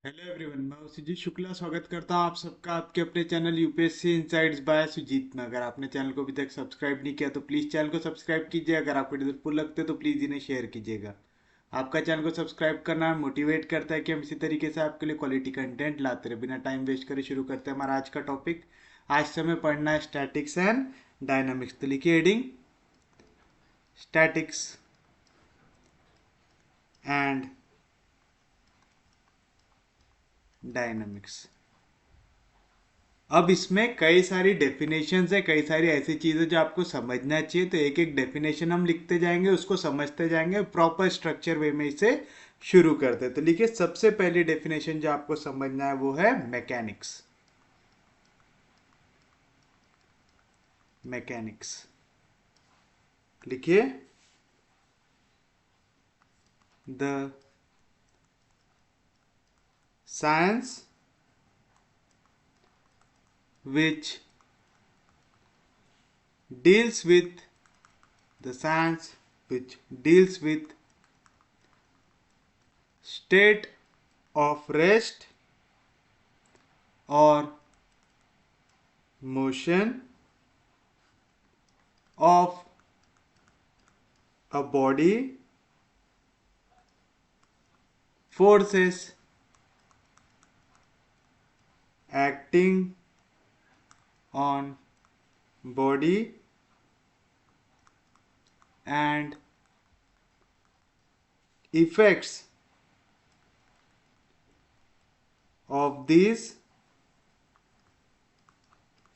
Hello everyone, मैं सुजीत शुक्ला स्वागत करता हूं आप सबका आपके अपने channel UPSC insights by Sujit में। अगर आपने चैनल को अभी तक सब्सक्राइब नहीं किया तो प्लीज़ चैनल को सब्सक्राइब कीजिए। अगर आपको हेल्पफुल लगते तो प्लीज़ इन्हें शेयर कीजिएगा। आपका चैनल को सब्सक्राइब करना मोटिवेट करता है कि हम इसी तरीके से आपके लिए क्वालिटी कंटेंट लाते रहे। बिना टाइम वेस्ट करे शुरू करते हैं हमारा आज का टॉपिक। आज से हमें पढ़ना है स्टैटिक्स एंड डायनामिक्स। तो लिखिए हेडिंग, स्टैटिक्स एंड डायनामिक्स। अब इसमें कई सारी डेफिनेशंस है, कई सारी ऐसी चीज़ें जो आपको समझना चाहिए। तो एक एक डेफिनेशन हम लिखते जाएंगे, उसको समझते जाएंगे, प्रॉपर स्ट्रक्चर वे में इसे शुरू करते हैं। तो लिखिए, सबसे पहली डेफिनेशन जो आपको समझना है वो है मैकेनिक्स। मैकेनिक्स लिखिए, the science which deals with the science which deals with state of rest or motion of a body, forces acting on body, and effects of these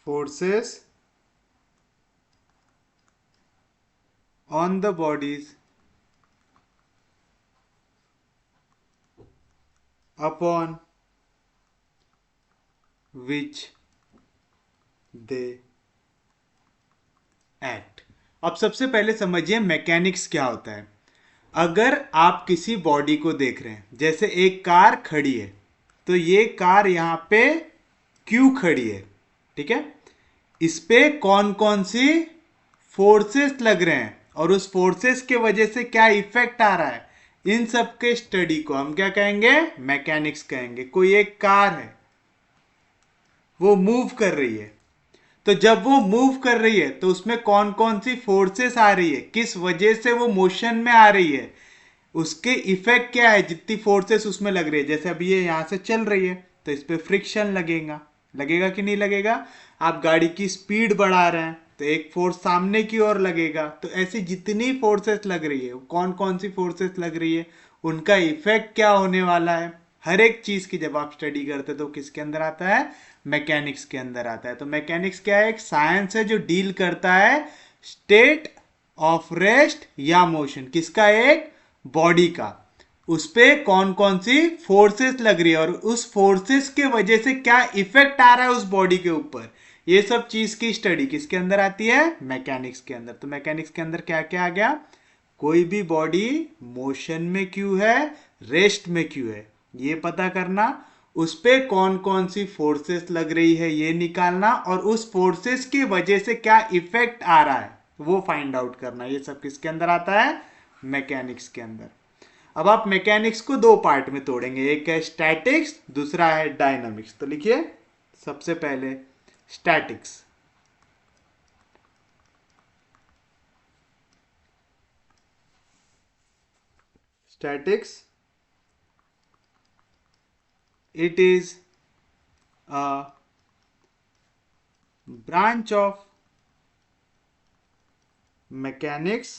forces on the bodies upon which they act। अब सबसे पहले समझिए mechanics क्या होता है। अगर आप किसी बॉडी को देख रहे हैं, जैसे एक कार खड़ी है, तो ये कार यहां पे क्यों खड़ी है, ठीक है। इस पे कौन कौन सी फोर्सेस लग रहे हैं और उस फोर्सेस के वजह से क्या इफेक्ट आ रहा है, इन सब के स्टडी को हम क्या कहेंगे, मैकेनिक्स कहेंगे। कोई एक कार है, वो मूव कर रही है, तो जब वो मूव कर रही है तो उसमें कौन कौन सी फोर्सेस आ रही है, किस वजह से वो मोशन में आ रही है, उसके इफेक्ट क्या है, जितनी फोर्सेस उसमें लग रही है। जैसे अभी ये यहां से चल रही है तो इस पे फ्रिक्शन लगेगा, लगेगा कि नहीं लगेगा। आप गाड़ी की स्पीड बढ़ा रहे हैं तो एक फोर्स सामने की ओर लगेगा। तो ऐसी जितनी फोर्सेस लग रही है, कौन कौन सी फोर्सेस लग रही है, उनका इफेक्ट क्या होने वाला है, हर एक चीज की जब आप स्टडी करते हैं तो किसके अंदर आता है, मैकेनिक्स के अंदर आता है। तो मैकेनिक्स क्या है, एक साइंस है जो डील करता है स्टेट ऑफ रेस्ट या मोशन, किसका, एक बॉडी का, उस पे कौन कौन सी फोर्सेस लग रही है और उस फोर्सेस के वजह से क्या इफेक्ट आ रहा है उस बॉडी के ऊपर। ये सब चीज की स्टडी किसके अंदर आती है, मैकेनिक्स के अंदर। तो मैकेनिक्स के अंदर क्या क्या आ गया, कोई भी बॉडी मोशन में क्यों है, रेस्ट में क्यों है, ये पता करना, उस पे कौन कौन सी फोर्सेस लग रही है ये निकालना, और उस फोर्सेस की वजह से क्या इफेक्ट आ रहा है वो फाइंड आउट करना। ये सब किसके अंदर आता है, मैकेनिक्स के अंदर। अब आप मैकेनिक्स को दो पार्ट में तोड़ेंगे, एक है स्टैटिक्स, दूसरा है डायनामिक्स। तो लिखिए, सबसे पहले statics. Statics, it is a branch of mechanics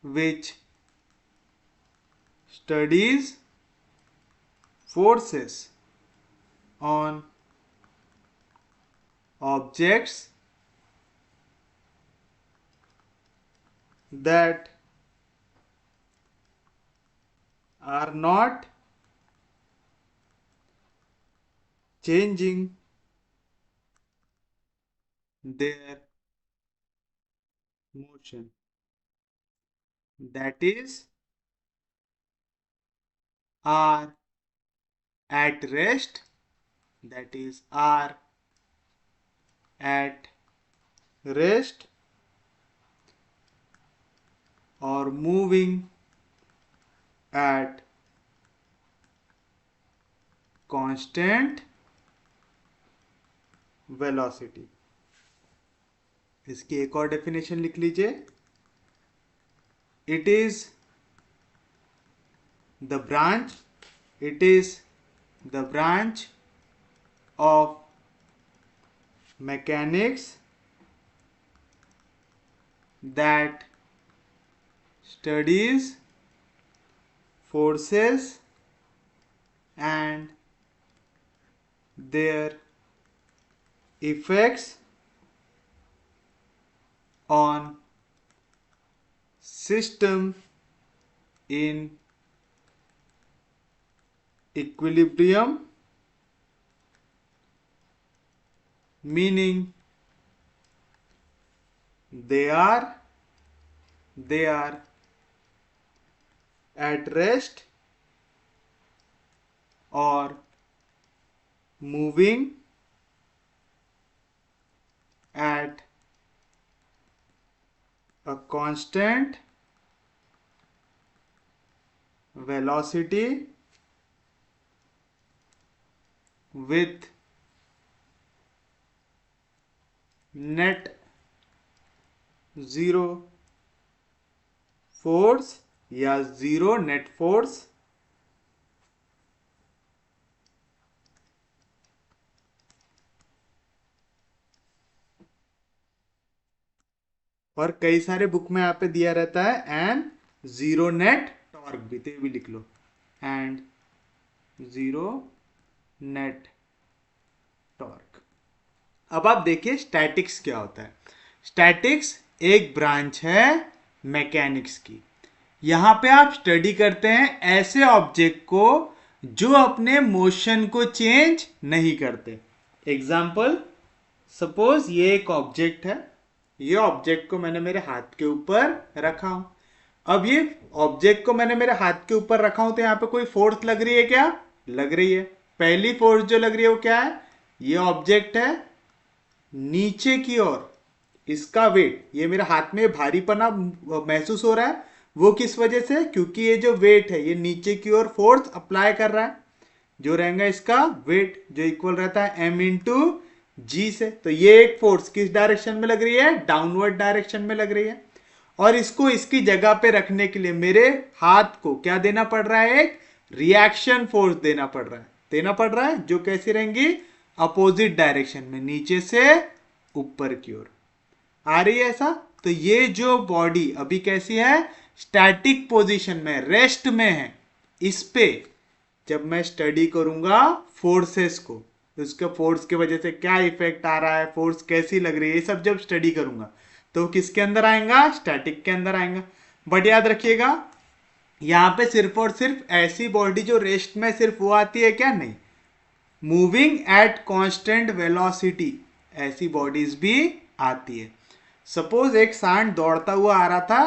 which studies forces on objects that are not changing their motion, that is, are at rest, that is, are at rest or moving at constant velocity. इसकी एक और definition लिख लीजिए, it is the branch of mechanics that studies forces and their effects on system in equilibrium, meaning they are at rest or moving at a constant velocity with net zero force या zero net force और कई सारे book में यहाँ पे दिया रहता है एंड जीरो नेट टॉर्क भी, तो भी लिख लो एंड जीरो नेट टॉर्क। अब आप देखिए स्टैटिक्स क्या होता है। स्टैटिक्स एक ब्रांच है मैकेनिक्स की। यहां पे आप स्टडी करते हैं ऐसे ऑब्जेक्ट को जो अपने मोशन को चेंज नहीं करते। एग्जाम्पल, सपोज ये एक ऑब्जेक्ट है, ये ऑब्जेक्ट को मैंने मेरे हाथ के ऊपर रखा हूं। अब ये ऑब्जेक्ट को मैंने मेरे हाथ के ऊपर रखा हूं तो यहां पे कोई फोर्स लग रही है क्या? लग रही है। पहली फोर्स जो लग रही है वो क्या है? ये ऑब्जेक्ट है नीचे की ओर, इसका वेट, ये मेरे हाथ में भारीपना महसूस हो रहा है, वो किस वजह से? क्योंकि ये जो वेट है ये नीचे की ओर फोर्स अप्लाई कर रहा है, जो रहेगा इसका वेट, जो इक्वल रहता है m इंटू जी से। तो ये एक फोर्स किस डायरेक्शन में लग रही है? डाउनवर्ड डायरेक्शन में लग रही है। और इसको इसकी जगह पे रखने के लिए मेरे हाथ को क्या देना पड़ रहा है? एक रिएक्शन फोर्स देना पड़ रहा है, जो कैसी रहेंगी? अपोजिट डायरेक्शन में, नीचे से ऊपर की ओर आ रही है ऐसा। तो ये जो बॉडी अभी कैसी है? स्टैटिक पोजीशन में, रेस्ट में है। इस पे जब मैं स्टडी करूंगा फोर्सेस को, तो उसके फोर्स की वजह से क्या इफेक्ट आ रहा है, फोर्स कैसी लग रही है, ये सब जब स्टडी करूंगा तो किसके अंदर आएगा? स्टैटिक के अंदर आएगा। बट याद रखिएगा यहां पे सिर्फ और सिर्फ ऐसी बॉडी जो रेस्ट में सिर्फ वो आती है क्या? नहीं, मूविंग एट कांस्टेंट वेलोसिटी ऐसी बॉडीज भी आती है। सपोज एक सांड दौड़ता हुआ आ रहा था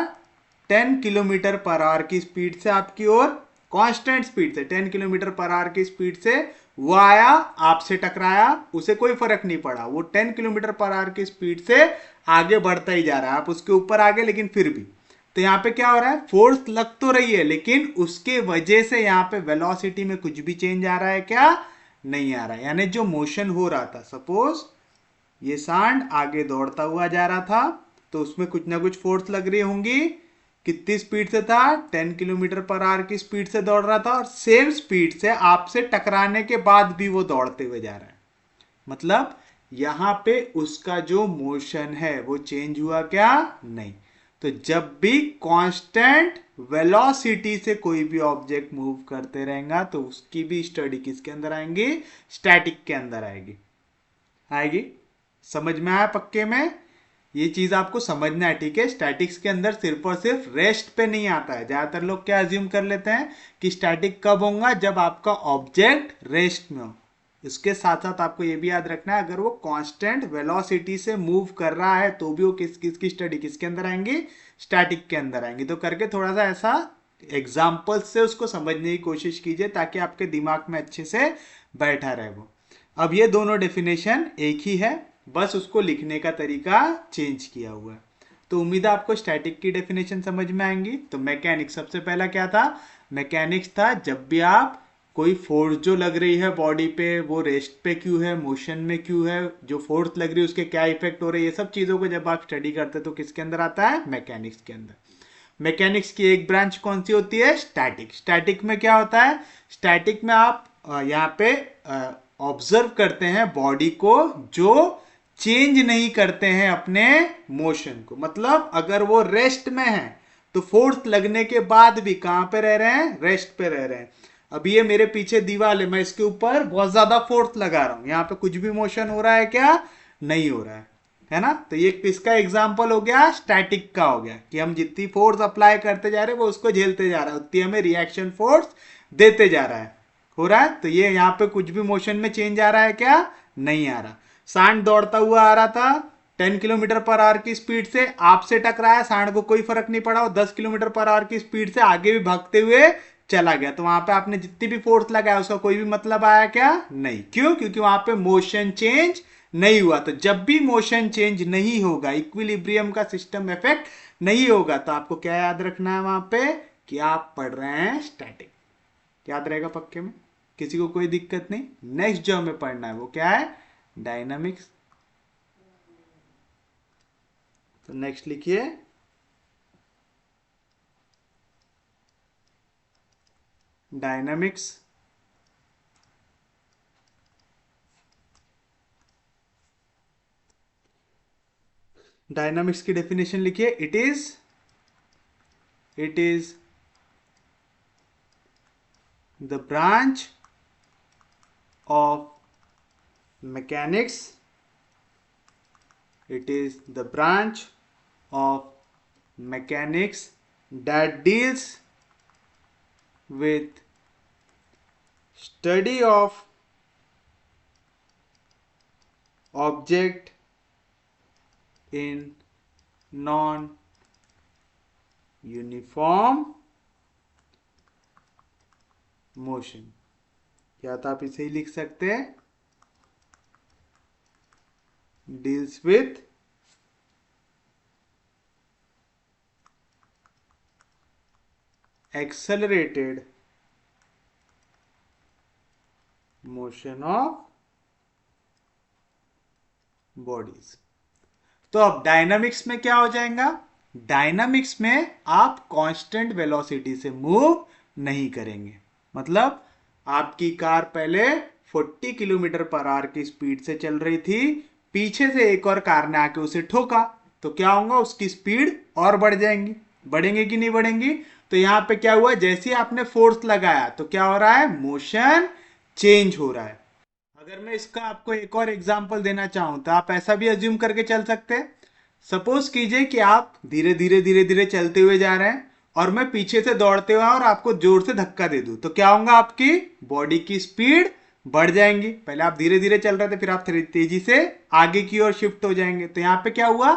10 किलोमीटर पर आवर की स्पीड से आपकी ओर, कांस्टेंट स्पीड से 10 किलोमीटर पर आवर की स्पीड से वो आया, आपसे टकराया, उसे कोई फर्क नहीं पड़ा, वो 10 किलोमीटर पर आवर की स्पीड से आगे बढ़ता ही जा रहा है, आप उसके ऊपर आगे, लेकिन फिर भी। तो यहाँ पे क्या हो रहा है? फोर्स लग तो रही है लेकिन उसके वजह से यहाँ पे वेलोसिटी में कुछ भी चेंज आ रहा है क्या? नहीं आ रहा है। यानी जो मोशन हो रहा था, सपोज ये सांड आगे दौड़ता हुआ जा रहा था तो उसमें कुछ ना कुछ फोर्स लग रही होंगी। कितनी स्पीड से था? 10 किलोमीटर पर आवर की स्पीड से दौड़ रहा था, और सेम स्पीड से आपसे टकराने के बाद भी वो दौड़ते हुए जा रहा है। मतलब यहां पे उसका जो मोशन है वो चेंज हुआ क्या? नहीं। तो जब भी कांस्टेंट वेलोसिटी से कोई भी ऑब्जेक्ट मूव करते रहेगा तो उसकी भी स्टडी किसके अंदर आएंगी? स्टैटिक के अंदर आएगी। समझ में आया पक्के में? ये चीज आपको समझना है, ठीक है? स्टैटिक्स के अंदर सिर्फ और सिर्फ रेस्ट पे नहीं आता है। ज्यादातर लोग क्या अज्यूम कर लेते हैं कि स्टैटिक कब होगा? जब आपका ऑब्जेक्ट रेस्ट में हो। इसके साथ साथ आपको ये भी याद रखना है, अगर वो कांस्टेंट वेलोसिटी से मूव कर रहा है तो भी वो किसकी स्टडी किसके अंदर आएंगी? स्टैटिक के अंदर आएंगी। तो करके थोड़ा सा ऐसा एग्जाम्पल से उसको समझने की कोशिश कीजिए ताकि आपके दिमाग में अच्छे से बैठा रहे वो। अब ये दोनों डेफिनेशन एक ही है, बस उसको लिखने का तरीका चेंज किया हुआ है। तो उम्मीद है आपको स्टैटिक की डेफिनेशन समझ में आएंगी। तो मैकेनिक्स सबसे पहला क्या था? मैकेनिक्स था जब भी आप कोई फोर्स जो लग रही है बॉडी पे वो रेस्ट पे क्यों है, मोशन में क्यों है, जो फोर्स लग रही है उसके क्या इफेक्ट हो रहे हैं, ये सब चीज़ों को जब आप स्टडी करते हैं तो किसके अंदर आता है, मैकेनिक्स के अंदर। मैकेनिक्स की एक ब्रांच कौन सी होती है, स्टैटिक। स्टैटिक में क्या होता है, स्टैटिक में आप यहाँ पे ऑब्जर्व करते हैं बॉडी को जो चेंज नहीं करते हैं अपने मोशन को। मतलब अगर वो रेस्ट में है तो फोर्स लगने के बाद भी कहां पे रह रहे हैं, रेस्ट पे रह रहे हैं। अब ये मेरे पीछे दीवार है, मैं इसके ऊपर बहुत ज्यादा फोर्स लगा रहा हूं, यहाँ पे कुछ भी मोशन हो रहा है क्या, नहीं हो रहा है ना। तो ये किसका एग्जाम्पल हो गया, स्टैटिक का हो गया, कि हम जितनी फोर्स अप्लाई करते जा रहे हैं वो उसको झेलते जा रहा है, उतनी हमें रिएक्शन फोर्स देते जा रहा है, हो रहा है। तो ये यहाँ पे कुछ भी मोशन में चेंज आ रहा है क्या, नहीं आ रहा। सांड दौड़ता हुआ आ रहा था 10 किलोमीटर पर आवर की स्पीड से, आपसे टकराया, सांड को कोई फर्क नहीं पड़ा, वो 10 किलोमीटर पर आवर की स्पीड से आगे भी भागते हुए चला गया। तो वहां पे आपने जितनी भी फोर्स लगाया उसका कोई भी मतलब आया क्या, नहीं। क्यों, क्योंकि वहां पे मोशन चेंज नहीं हुआ। तो जब भी मोशन चेंज नहीं होगा, इक्विलिब्रियम का सिस्टम इफेक्ट नहीं होगा, तो आपको क्या याद रखना है वहां पे, कि आप पढ़ रहे हैं स्टैटिक। याद रहेगा पक्के में, किसी को कोई दिक्कत नहीं। नेक्स्ट जो हमें पढ़ना है वो क्या है, डायनामिक्स। तो नेक्स्ट लिखिए, डायनामिक्स। डायनामिक्स की डेफिनेशन लिखिए, it is the branch of mechanics, it is the branch of mechanics that deals with study of object in non uniform motion, या तो आप इसे ही लिख सकते हैं, deals with accelerated motion of bodies। तो अब डायनामिक्स में क्या हो जाएगा, डायनामिक्स में आप कांस्टेंट वेलोसिटी से मूव नहीं करेंगे। मतलब आपकी कार पहले 40 किलोमीटर पर आवर की स्पीड से चल रही थी, पीछे से एक और कार ने आके उसे ठोका, तो क्या होगा, उसकी स्पीड और बढ़ जाएंगी, बढ़ेंगे कि नहीं बढ़ेंगी। तो यहां पे क्या हुआ, जैसे ही आपने फोर्स लगाया तो क्या हो रहा है, मोशन चेंज हो रहा है। अगर मैं इसका आपको एक और एग्जांपल देना चाहूं तो आप ऐसा भी अज्यूम करके चल सकते हैं। सपोज कीजिए कि आप धीरे धीरे धीरे धीरे चलते हुए जा रहे हैं और मैं पीछे से दौड़ते हुए और आपको जोर से धक्का दे दूं, तो क्या होगा, आपकी बॉडी की स्पीड बढ़ जाएंगी। पहले आप धीरे धीरे चल रहे थे, फिर आप तेजी से आगे की ओर शिफ्ट हो जाएंगे। तो यहाँ पे क्या हुआ,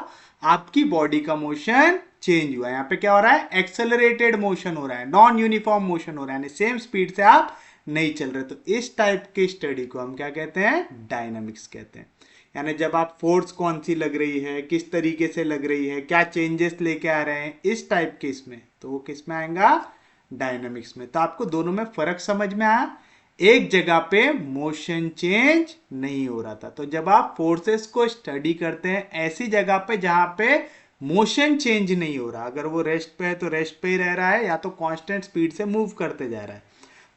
आपकी बॉडी का मोशन चेंज हुआ। यहाँ पे क्या हो रहा है, एक्सेलरेटेड मोशन हो रहा है, नॉन यूनिफॉर्म मोशन हो रहा है, यानी सेम स्पीड से आप नहीं चल रहे। तो इस टाइप के स्टडी को हम क्या कहते हैं, डायनामिक्स कहते हैं। यानी जब आप फोर्स कौन सी लग रही है, किस तरीके से लग रही है, क्या चेंजेस लेके आ रहे हैं, इस टाइप के इसमें, तो वो किस में आएगा, डायनामिक्स में। तो आपको दोनों में फर्क समझ में आया। एक जगह पे मोशन चेंज नहीं हो रहा था, तो जब आप फोर्सेस को स्टडी करते हैं ऐसी जगह पे जहां पे मोशन चेंज नहीं हो रहा, अगर वो रेस्ट पे है तो रेस्ट पे ही रह रहा है, या तो कांस्टेंट स्पीड से मूव करते जा रहा है,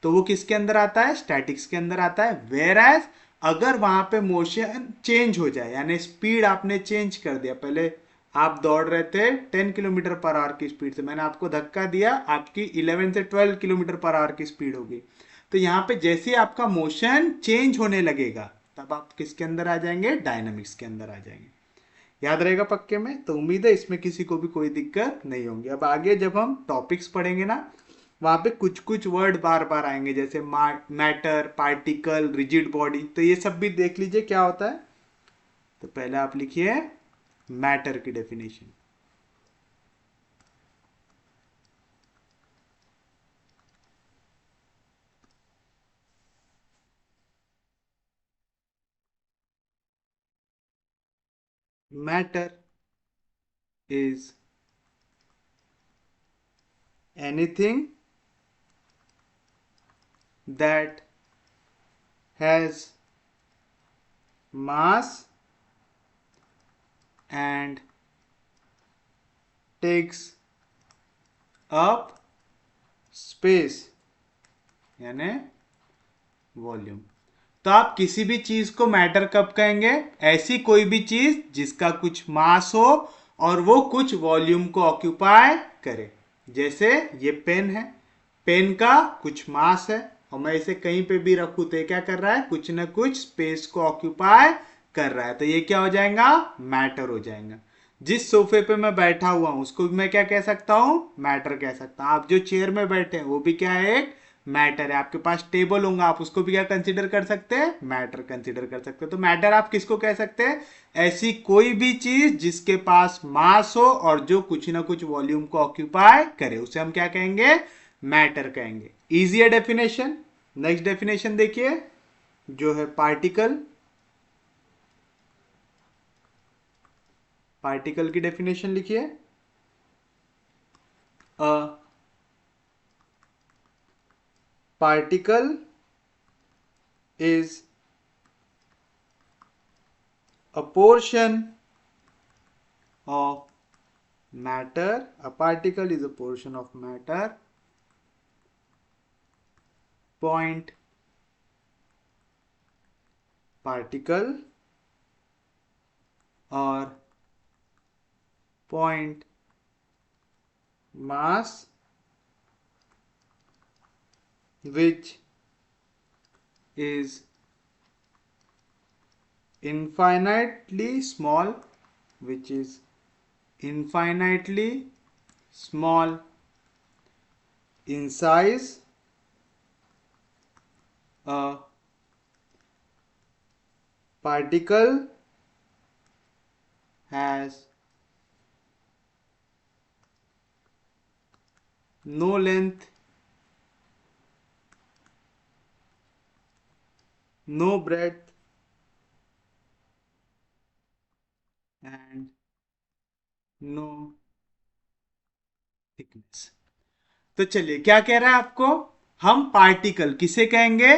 तो वो किसके अंदर आता है, स्टैटिक्स के अंदर आता है। वेयर एज अगर वहां पे मोशन चेंज हो जाए, यानी स्पीड आपने चेंज कर दिया, पहले आप दौड़ रहे थे 10 किलोमीटर पर आवर की स्पीड से, मैंने आपको धक्का दिया, आपकी 11 से 12 किलोमीटर पर आवर की स्पीड होगी। तो यहाँ पे जैसे ही आपका मोशन चेंज होने लगेगा तब आप किसके अंदर आ जाएंगे, डायनामिक्स के अंदर आ जाएंगे। याद रहेगा पक्के में। तो उम्मीद है इसमें किसी को भी कोई दिक्कत नहीं होगी। अब आगे जब हम टॉपिक्स पढ़ेंगे ना, वहां पे कुछ कुछ वर्ड बार बार आएंगे, जैसे मैटर, पार्टिकल, रिजिड बॉडी, तो ये सब भी देख लीजिए क्या होता है। तो पहले आप लिखिए मैटर की definition. Matter is anything that has mass and takes up space यानी वॉल्यूम। तो आप किसी भी चीज को मैटर कब कहेंगे? ऐसी कोई भी चीज जिसका कुछ मास हो और वो कुछ वॉल्यूम को ऑक्यूपाई करे। जैसे ये पेन है, पेन का कुछ मास है और मैं इसे कहीं पे भी रखूं तो ये क्या कर रहा है? कुछ ना कुछ स्पेस को ऑक्यूपाई कर रहा है, तो ये क्या हो जाएगा? मैटर हो जाएगा। जिस सोफे पे मैं बैठा हुआ हूं उसको भी मैं क्या कह सकता हूं? मैटर कह सकता हूं। आप जो चेयर में बैठे हैं वो भी क्या है? एक मैटर है। आपके पास टेबल होगा, आप उसको भी क्या कंसीडर कर सकते हैं? मैटर कंसीडर कर सकते हैं। तो मैटर आप किसको कह सकते हैं? ऐसी कोई भी चीज जिसके पास मास हो और जो कुछ ना कुछ वॉल्यूम को ऑक्यूपाई करे, उसे हम क्या कहेंगे? मैटर कहेंगे। इजी है डेफिनेशन। नेक्स्ट डेफिनेशन देखिए, जो है पार्टिकल। पार्टिकल की डेफिनेशन लिखिए। A particle is a portion of matter. A particle is a portion of matter. Point particle or point mass which is infinitely small, which is infinitely small in size. A particle has no length, no breadth, and no thickness. तो चलिए, क्या कह रहा है आपको? हम particle किसे कहेंगे?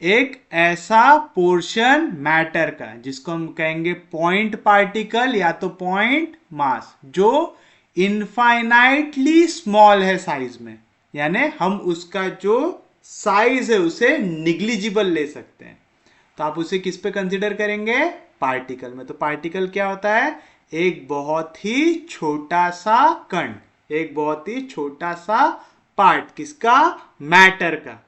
एक ऐसा पोर्शन मैटर का जिसको हम कहेंगे पॉइंट पार्टिकल या तो पॉइंट मास, जो इनफाइनाइटली स्मॉल है साइज में। यानी हम उसका जो साइज है उसे निग्लिजिबल ले सकते हैं। तो आप उसे किस पे कंसीडर करेंगे? पार्टिकल में। तो पार्टिकल क्या होता है? एक बहुत ही छोटा सा कण, एक बहुत ही छोटा सा पार्ट। किसका? मैटर का,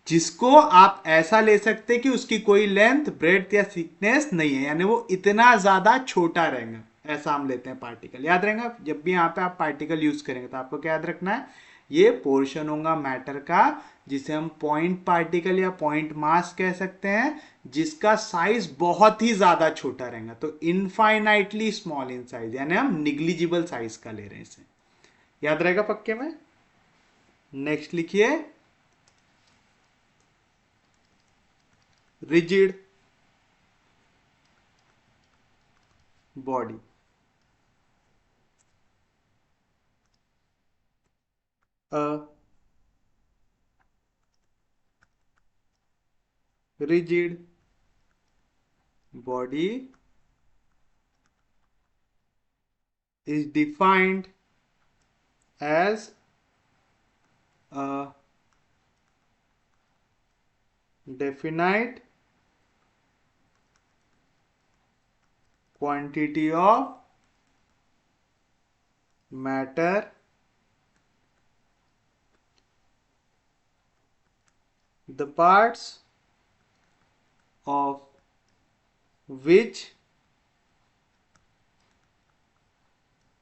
जिसको आप ऐसा ले सकते हैं कि उसकी कोई लेंथ, ब्रेड्थ या थिकनेस नहीं है, यानी वो इतना ज्यादा छोटा रहेगा। ऐसा हम लेते हैं पार्टिकल। याद रहेगा, जब भी यहां पे आप पार्टिकल यूज करेंगे तो आपको क्या याद रखना है? ये पोर्शन होगा मैटर का जिसे हम पॉइंट पार्टिकल या पॉइंट मास कह सकते हैं, जिसका साइज बहुत ही ज्यादा छोटा रहेगा। तो इनफाइनाइटली स्मॉल इन साइज, यानी हम निग्लिजिबल साइज का ले रहे हैं इसे। याद रहेगा पक्के में? नेक्स्ट लिखिए, rigid body. A rigid body is defined as a definite quantity of matter the parts of which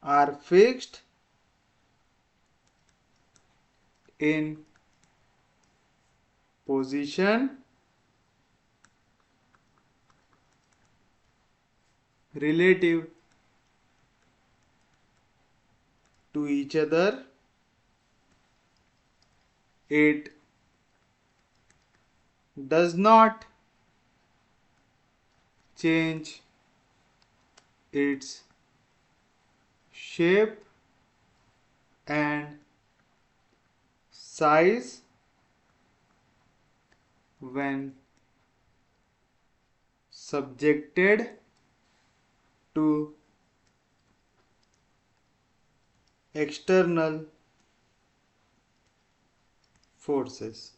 are fixed in position relative to each other. It does not change its shape and size when subjected to external forces.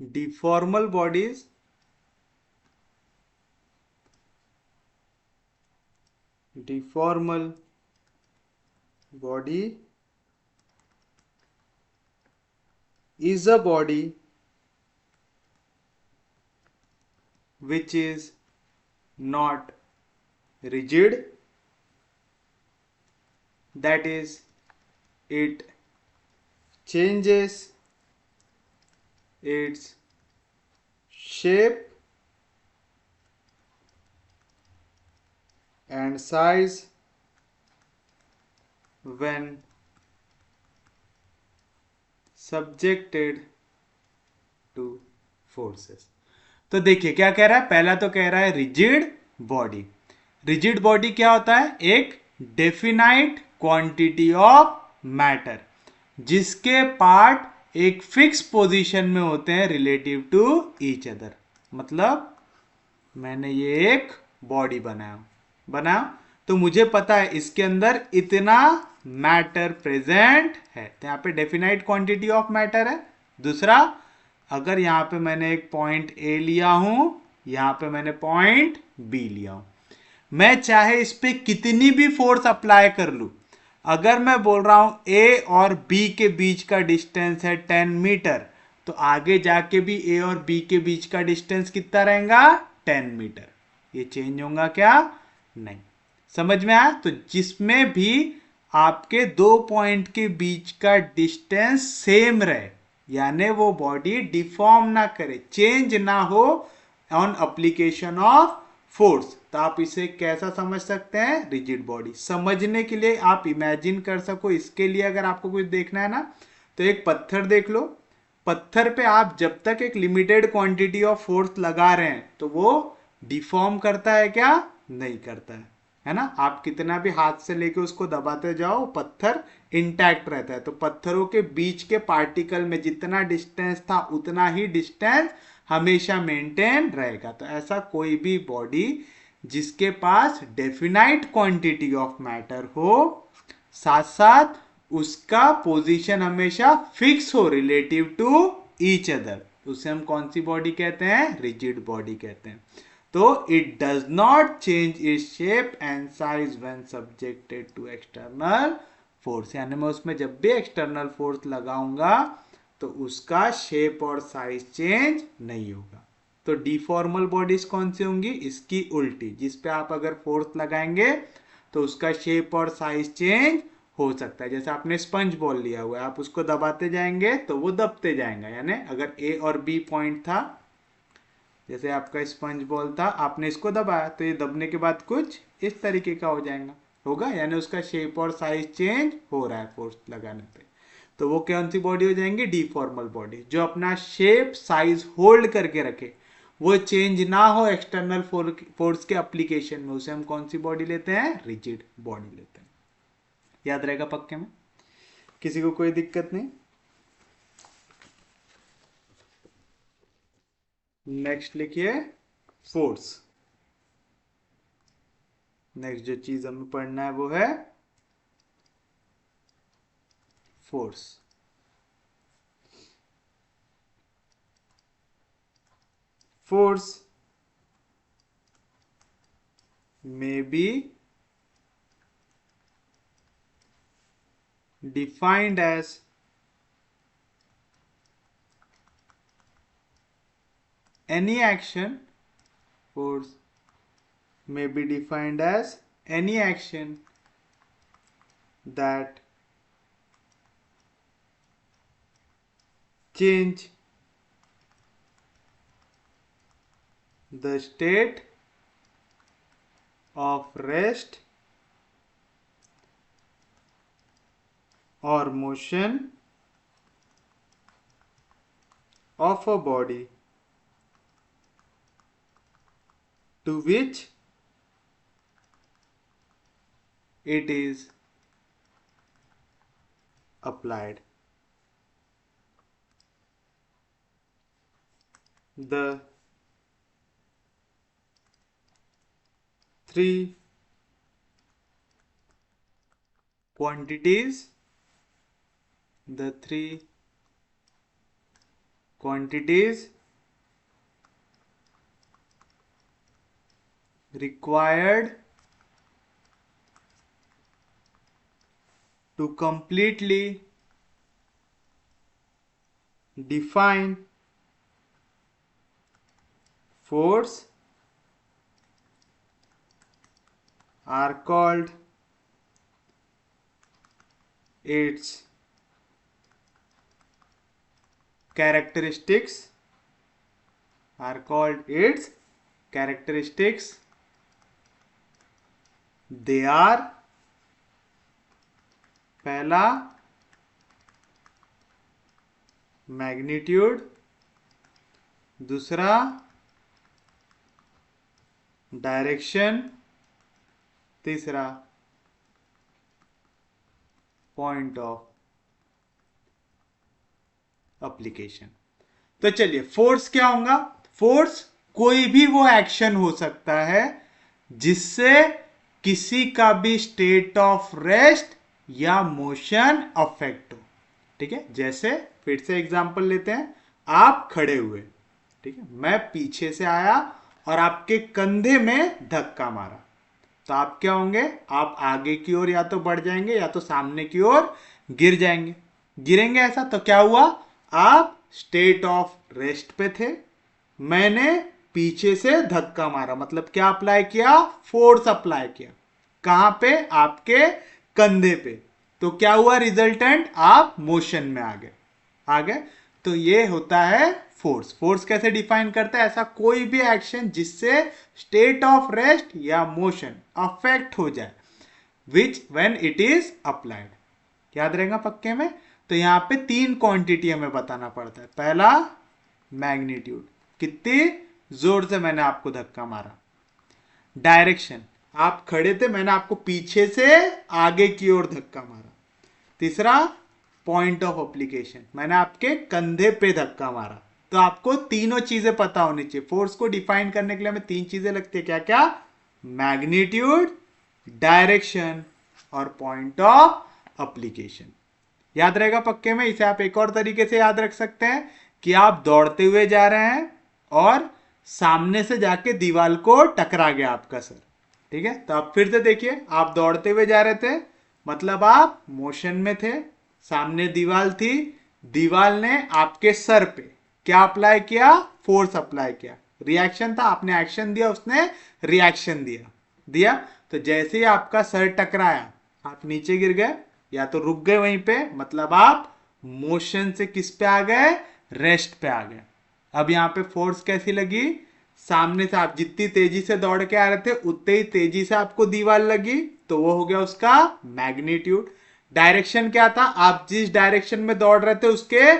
Deformal bodies deformal body is a body which is not rigid, that is, it changes its shape and size when subjected to forces. तो देखिए क्या कह रहा है, पहला तो कह रहा है रिजिड बॉडी. रिजिड बॉडी क्या होता है, एक डेफिनाइट क्वांटिटी ऑफ मैटर जिसके पार्ट एक फिक्स पोजीशन में होते हैं रिलेटिव टू ईच अदर. मतलब मैंने ये एक बॉडी बनाया तो मुझे पता है इसके अंदर इतना मैटर प्रेजेंट है, तो यहां पे डेफिनाइट क्वांटिटी ऑफ मैटर है. दूसरा, अगर यहां पे मैंने एक पॉइंट ए लिया हूं, यहां पे मैंने पॉइंट बी लिया हूं, मैं चाहे इस पे कितनी भी फोर्स अप्लाई कर लूं, अगर मैं बोल रहा हूं ए और बी के बीच का डिस्टेंस है 10 मीटर, तो आगे जाके भी ए और बी के बीच का डिस्टेंस कितना रहेगा, 10 मीटर. ये चेंज होगा क्या, नहीं. समझ में आया. तो जिसमें भी आपके दो पॉइंट के बीच का डिस्टेंस सेम रहे, यानी वो बॉडी डिफॉर्म ना करे, चेंज ना हो ऑन अप्लीकेशन ऑफ फोर्स, तो आप इसे कैसा समझ सकते हैं, रिजिड बॉडी. समझने के लिए आप इमेजिन कर सको, इसके लिए अगर आपको कुछ देखना है ना, तो एक पत्थर देख लो. पत्थर पे आप जब तक एक लिमिटेड क्वांटिटी ऑफ फोर्स लगा रहे हैं तो वो डिफॉर्म करता है क्या, नहीं करता है ना. आप कितना भी हाथ से लेके उसको दबाते जाओ, पत्थर इंटैक्ट रहता है. तो पत्थरों के बीच के पार्टिकल में जितना डिस्टेंस था उतना ही डिस्टेंस हमेशा मेंटेन रहेगा. तो ऐसा कोई भी बॉडी जिसके पास डेफिनाइट क्वांटिटी ऑफ मैटर हो, साथ साथ उसका पोजीशन हमेशा फिक्स हो रिलेटिव टू ईच अदर, उसे हम कौन सी बॉडी कहते हैं, रिजिड बॉडी कहते हैं. तो it does not change its shape and size when subjected to external force. यानी मैं उसमें जब भी एक्सटर्नल फोर्स लगाऊंगा तो उसका शेप और साइज चेंज नहीं होगा. तो डिफॉर्मल बॉडीज कौन सी होंगी, इसकी उल्टी, जिस पे आप अगर फोर्स लगाएंगे तो उसका शेप और साइज चेंज हो सकता है. जैसे आपने स्पंज बॉल लिया हुआ है, आप उसको दबाते जाएंगे तो वो दबते जाएंगे. यानी अगर ए और बी पॉइंट था, जैसे आपका स्पंज बॉल था, आपने इसको दबाया तो ये दबने के बाद कुछ इस तरीके का हो जाएगा, होगा, यानी उसका शेप और साइज चेंज हो रहा है फोर्स लगाने पे. तो वो कौन सी बॉडी हो जाएंगी, डिफॉर्मल बॉडी. जो अपना शेप साइज होल्ड करके रखे, वो चेंज ना हो एक्सटर्नल फोर्स के एप्लीकेशन में, उसे हम कौन सी बॉडी लेते हैं, रिजिड बॉडी लेते हैं. याद रहेगा पक्के में, किसी को कोई दिक्कत नहीं. नेक्स्ट लिखिए फोर्स. नेक्स्ट जो चीज हमें पढ़ना है वो है force. Force may be defined as any action. Force may be defined as any action that change the state of rest or motion of a body to which it is applied. The three quantities, the three quantities required to completely define force are called its characteristics, are called its characteristics. They are, पहला magnitude, दूसरा direction, तीसरा point of application. तो चलिए force क्या होगा. Force कोई भी वो एक्शन हो सकता है जिससे किसी का भी स्टेट ऑफ रेस्ट या मोशन अफेक्ट हो. ठीक है, जैसे फिर से एग्जांपल लेते हैं. आप खड़े हुए, ठीक है, मैं पीछे से आया और आपके कंधे में धक्का मारा, तो आप क्या होंगे, आप आगे की ओर या तो बढ़ जाएंगे या तो सामने की ओर गिर जाएंगे. गिरेंगे ऐसा, तो क्या हुआ, आप स्टेट ऑफ रेस्ट पे थे, मैंने पीछे से धक्का मारा, मतलब क्या अप्लाई किया, फोर्स अप्लाई किया. कहां पे, आपके कंधे पे. तो क्या हुआ रिजल्टेंट, आप मोशन में आ गए. आ गए. तो ये होता है फोर्स. फोर्स कैसे डिफाइन करता है, ऐसा कोई भी एक्शन जिससे स्टेट ऑफ रेस्ट या मोशन अफेक्ट हो जाए, विच व्हेन इट इज अप्लाइड. याद रहेगा पक्के में. तो यहां पे तीन क्वांटिटी हमें बताना पड़ता है. पहला मैग्नीट्यूड, कितनी जोर से मैंने आपको धक्का मारा. डायरेक्शन, आप खड़े थे, मैंने आपको पीछे से आगे की ओर धक्का मारा. तीसरा पॉइंट ऑफ एप्लीकेशन, मैंने आपके कंधे पे धक्का मारा. तो आपको तीनों चीजें पता होनी चाहिए. फोर्स को डिफाइन करने के लिए हमें तीन चीजें लगती है. क्या क्या, मैग्नीट्यूड, डायरेक्शन और पॉइंट ऑफ एप्लीकेशन. याद रहेगा पक्के में. इसे आप एक और तरीके से याद रख सकते हैं कि आप दौड़ते हुए जा रहे हैं और सामने से जाके दीवार को टकरा गया आपका सर. ठीक है, तो आप फिर से देखिए, आप दौड़ते हुए जा रहे थे, मतलब आप मोशन में थे, सामने दीवार थी, दीवार ने आपके सर पे क्या अप्लाई किया, फोर्स अप्लाई किया. रिएक्शन था, आपने एक्शन दिया, उसने रिएक्शन दिया. दिया, तो जैसे ही आपका सर टकराया, आप नीचे गिर गए या तो रुक गए वहीं पे, मतलब आप मोशन से किस पे आ गए, रेस्ट पे आ गए. अब यहां पे फोर्स कैसी लगी, सामने से आप जितनी तेजी से दौड़ के आ रहे थे उतनी ही तेजी से आपको दीवार लगी, तो वो हो गया उसका मैग्नीट्यूड. डायरेक्शन क्या था, आप जिस डायरेक्शन में दौड़ रहे थे उसके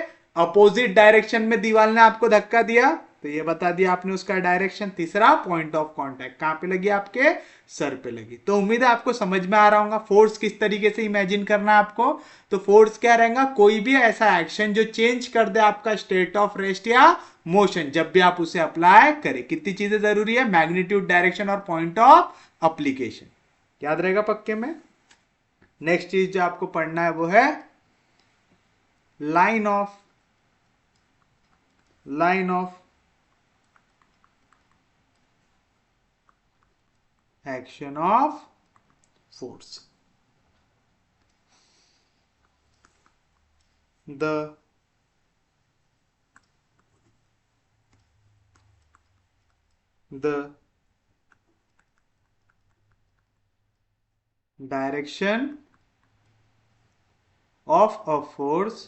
अपोजिट डायरेक्शन में दीवार ने आपको धक्का दिया, तो ये बता दिया आपने उसका डायरेक्शन. तीसरा पॉइंट ऑफ कांटेक्ट, कहां पे लगी, आपके सर पे लगी. तो उम्मीद है आपको समझ में आ रहा होगा फोर्स किस तरीके से इमेजिन करना है आपको. तो फोर्स क्या रहेगा, कोई भी ऐसा एक्शन जो चेंज कर दे आपका स्टेट ऑफ रेस्ट या मोशन, जब भी आप उसे अप्लाई करें. कितनी चीजें जरूरी है, मैग्नीट्यूड, डायरेक्शन और पॉइंट ऑफ एप्लीकेशन. याद रहेगा पक्के में. नेक्स्ट चीज जो आपको पढ़ना है वो है line of action of force. The direction of a force,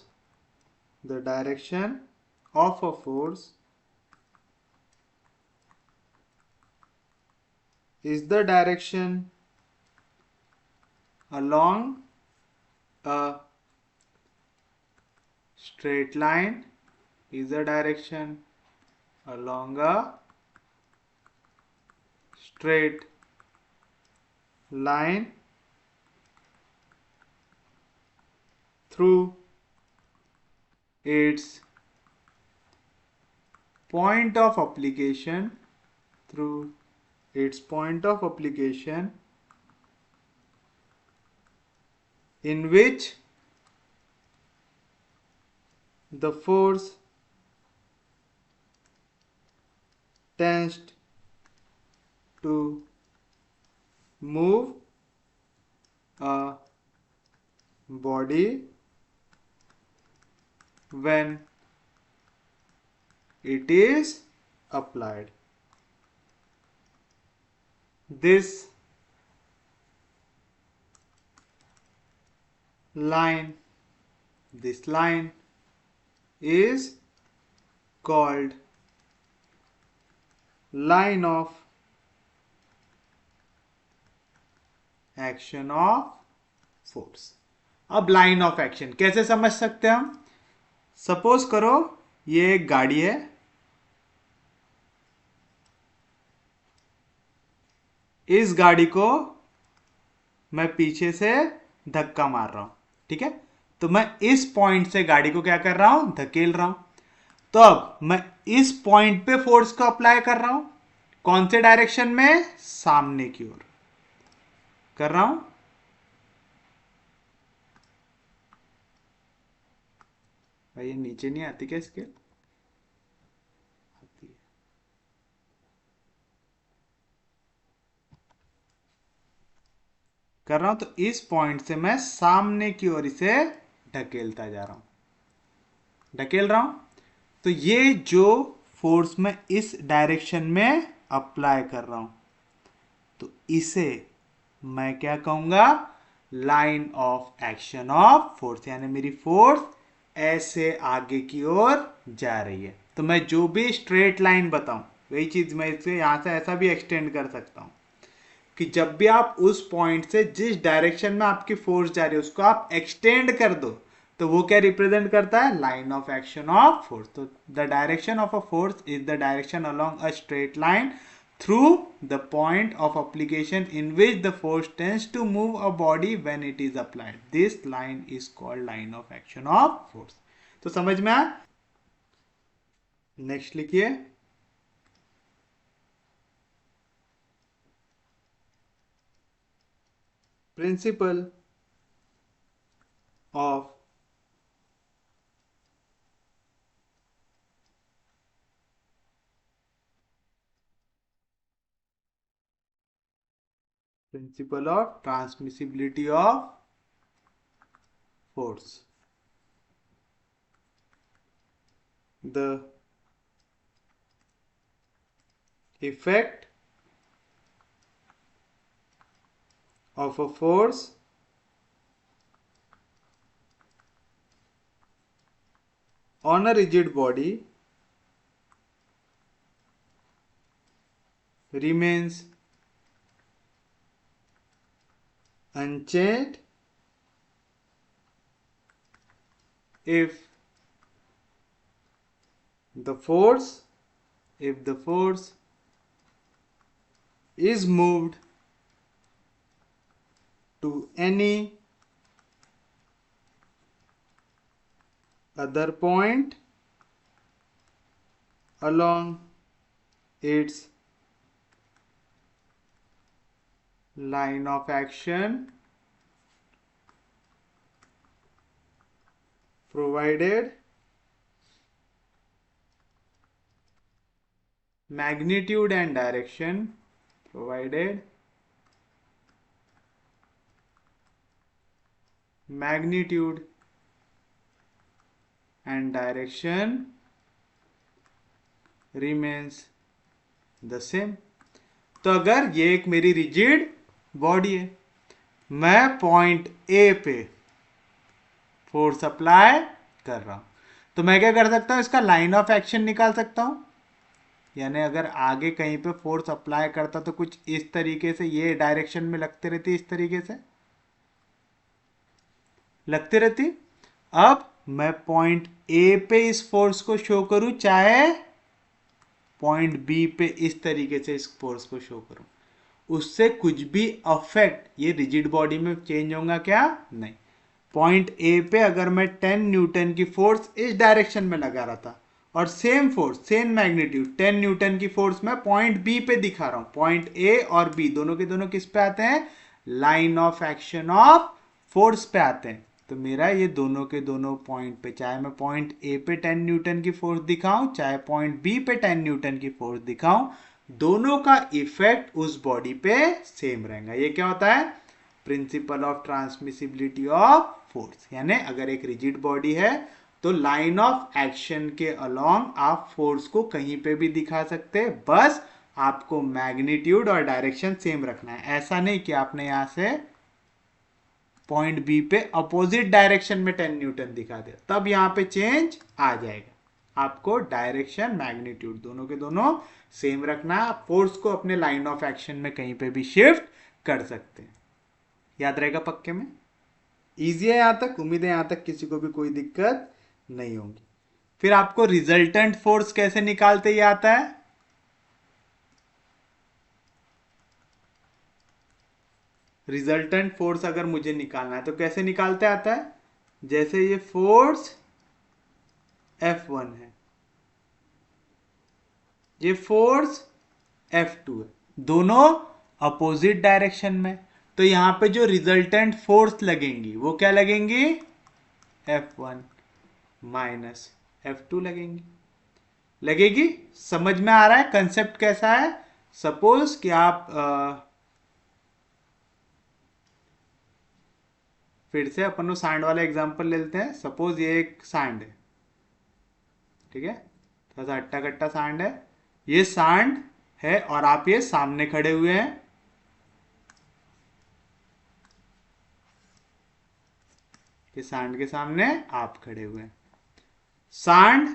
the direction of a force is the direction along a straight line, is the direction along a straight line through its point of application, through its point of application, in which the force tends to move a body when it is applied. This line is called line of action of force. अब line of action कैसे समझ सकते हैं हम? Suppose करो ये एक गाड़ी है, इस गाड़ी को मैं पीछे से धक्का मार रहा हूं, ठीक है? तो मैं इस पॉइंट से गाड़ी को क्या कर रहा हूं? धकेल रहा हूं. तो अब मैं इस पॉइंट पे फोर्स को अप्लाई कर रहा हूं. कौन से डायरेक्शन में? सामने की ओर कर रहा हूं. भाई ये नीचे नहीं आती क्या स्केल? आती है. कर रहा हूं. तो इस पॉइंट से मैं सामने की ओर इसे ढकेलता जा रहा हूं, ढकेल रहा हूं. तो ये जो फोर्स मैं इस डायरेक्शन में अप्लाई कर रहा हूं, तो इसे मैं क्या कहूंगा? Line of action of force. यानी मेरी फोर्स ऐसे आगे की ओर जा रही है. तो मैं जो भी स्ट्रेट लाइन बताऊं, वही चीज मैं इसे यहां से ऐसा भी एक्सटेंड कर सकता हूं कि जब भी आप उस पॉइंट से जिस डायरेक्शन में आपकी फोर्स जा रही है उसको आप एक्सटेंड कर दो, तो वो क्या रिप्रेजेंट करता है? Line of action of force. तो the direction of a force is the direction along a straight line through the point of application in which the force tends to move a body when it is applied. This line is called line of action of force. तो समझ में आया? Next लिखिए. Principle of transmissibility of force. The effect of a force on a rigid body remains unchanged if the force is moved to any other point along its line of action, provided magnitude and direction remains the same. तो अगर ये एक मेरी rigid body है, मैं point A पे force apply कर रहा हूं, तो मैं क्या कर सकता हूं? इसका लाइन ऑफ एक्शन निकाल सकता हूं. यानी अगर आगे कहीं पे फोर्स अप्लाई करता तो कुछ इस तरीके से ये डायरेक्शन में लगती रहती, इस तरीके से लगती रहती. अब मैं पॉइंट ए पे इस फोर्स को शो करूं, चाहे पॉइंट बी पे इस तरीके से इस फोर्स को शो करूं, उससे कुछ भी अफेक्ट ये रिजिड बॉडी में चेंज होगा क्या? नहीं. पॉइंट ए पे अगर मैं 10 न्यूटन की फोर्स इस डायरेक्शन में लगा रहा था और same force same magnitude 10 Newton की फोर्स मैं पॉइंट बी पे दिखा रहा हूं, पॉइंट ए और बी दोनों के दोनों किस पे आते हैं, line of action of force पे आते हैं। तो मेरा ये दोनों के दोनों पॉइंट पे, चाहे मैं पॉइंट ए पे 10 न्यूटन की फोर्स दिखाऊं चाहे पॉइंट बी पे 10 न्यूटन की फोर्स दिखाऊं, दोनों का इफेक्ट उस बॉडी पे सेम रहेगा। ये क्या होता है, principle of transmissibility of force. यानी अगर एक रिजिड बॉडी है तो लाइन ऑफ एक्शन के अलोंग आप फोर्स को कहीं पे भी दिखा सकते हैं, बस आपको मैग्नीट्यूड और डायरेक्शन सेम रखना है। ऐसा नहीं कि आपने यहां से पॉइंट बी पे अपोजिट डायरेक्शन में 10 न्यूटन दिखा दिया, तब यहां पे चेंज आ जाएगा। आपको डायरेक्शन मैग्नीट्यूड दोनों के दोनों सेम रखना है। आप फोर्स को अपने लाइन ऑफ एक्शन में कहीं पे भी शिफ्ट कर सकते हैं। याद रहेगा पक्के में? इजी है यहां तक? उम्मीद है यहां तक किसी को भी कोई दिक्कत नहीं होगी। फिर आपको रिजल्टेंट फोर्स कैसे निकालते ही आता है। रिजल्टेंट फोर्स अगर मुझे निकालना है तो कैसे निकालते आता है, जैसे ये फोर्स F1 है, ये फोर्स F2 है, दोनों अपोजिट डायरेक्शन में, तो यहां पे जो रिजल्टेंट फोर्स लगेंगी वो क्या लगेंगी, F1 माइनस F2 लगेंगी। लगेगी? समझ में आ रहा है कंसेप्ट कैसा है? सपोज कि आप फिर से अपन वो सांड वाला एग्जांपल ले लेते हैं। सपोज ये एक सांड है, ठीक है, थोड़ा सा हट्टा कट्टा सांड है, ये सांड है और आप ये सामने खड़े हुए हैं, ये सांड के सामने आप खड़े हुए हैं। सांड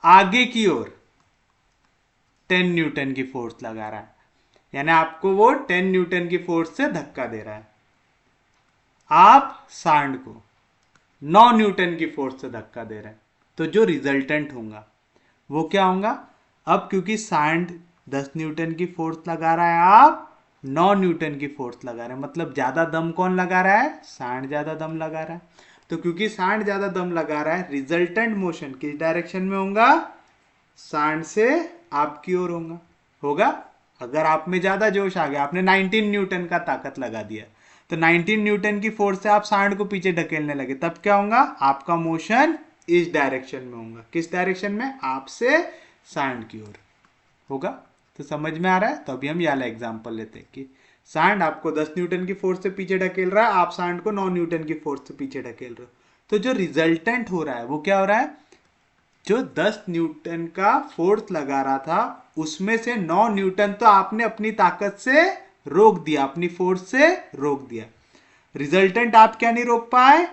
आगे की ओर 10 न्यूटन की फोर्स लगा रहा है, यानी आपको वो 10 न्यूटन की फोर्स से धक्का दे रहा है। आप सांड को 9 न्यूटन की फोर्स से धक्का दे रहे हैं, तो जो रिजल्टेंट होगा वो क्या होगा। अब क्योंकि सांड 10 न्यूटन की फोर्स लगा रहा है, आप 9 न्यूटन की फोर्स लगा रहे हैं, मतलब ज्यादा दम कौन लगा रहा है, सांड ज्यादा दम लगा रहा है। तो क्योंकि सांड ज्यादा दम लगा रहा है, रिजल्टेंट मोशन किस डायरेक्शन में होगा, सांड से आपकी ओर होगा। अगर आप में ज्यादा जोश आ गया, आपने 19 न्यूटन का ताकत लगा दिया, तो 19 न्यूटन की फोर्स से आप सांड को पीछे ढकेलने लगे, तब क्या होगा, आपका मोशन इस डायरेक्शन में होगा। किस डायरेक्शन में, आपसे सांड की ओर होगा। तो समझ में आ रहा है? तो अभी हम ये वाला एग्जांपल लेते हैं कि सांड आपको 10 न्यूटन की फोर्स से पीछे ढकेल रहा है, आप सांड को 9 न्यूटन की फोर्स से पीछे ढकेल रहे हो। तो जो रिजल्टेंट हो रहा है वो क्या हो रहा है, जो 10 न्यूटन का फोर्स लगा रहा था उसमें से 9 न्यूटन तो आपने अपनी ताकत से रोक दिया, अपनी फोर्स से रोक दिया। रिजल्टेंट आप क्या नहीं रोक पाए,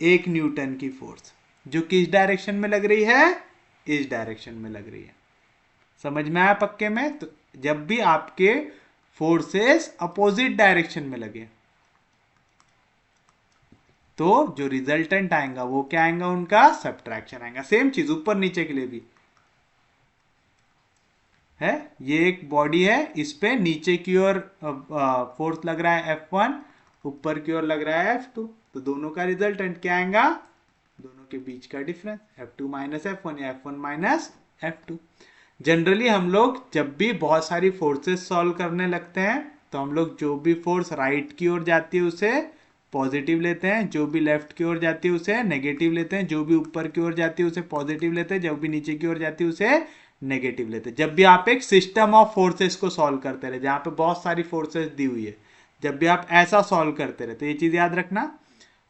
1 न्यूटन की फोर्स जो किस डायरेक्शन में लग रही है, इस डायरेक्शन में लग रही है। समझ में आया पक्के में? तो जब भी आपके फोर्सेस अपोजिट डायरेक्शन में लगे तो जो रिजल्टेंट आएगा वो क्या आएगा, उनका सब्ट्रैक्शन आएगा। सेम चीज ऊपर नीचे के लिए भी है। ये एक बॉडी है, इस पे नीचे की ओर फोर्स लग रहा है F1, ऊपर की ओर लग रहा है F2, तो दोनों का रिजल्टेंट क्या आएगा, दोनों के बीच का डिफरेंस F2 माइनस F1 या F1 माइनस F2। जनरली हम लोग जब भी बहुत सारी फोर्सेस सॉल्व करने लगते हैं तो हम लोग जो भी फोर्स राइट की ओर जाती है उसे पॉजिटिव लेते हैं, जो भी लेफ्ट की ओर जाती है उसे नेगेटिव लेते हैं, जो भी ऊपर की ओर जाती है उसे पॉजिटिव लेते हैं, जो भी नीचे की ओर जाती है उसे नेगेटिव लेते हैं। जब भी आप एक सिस्टम ऑफ फोर्सेस को सॉल्व करते रहे जहां पे बहुत सारी फोर्सेस दी हुई है, जब भी आप ऐसा सॉल्व करते रहे तो ये चीज याद रखना,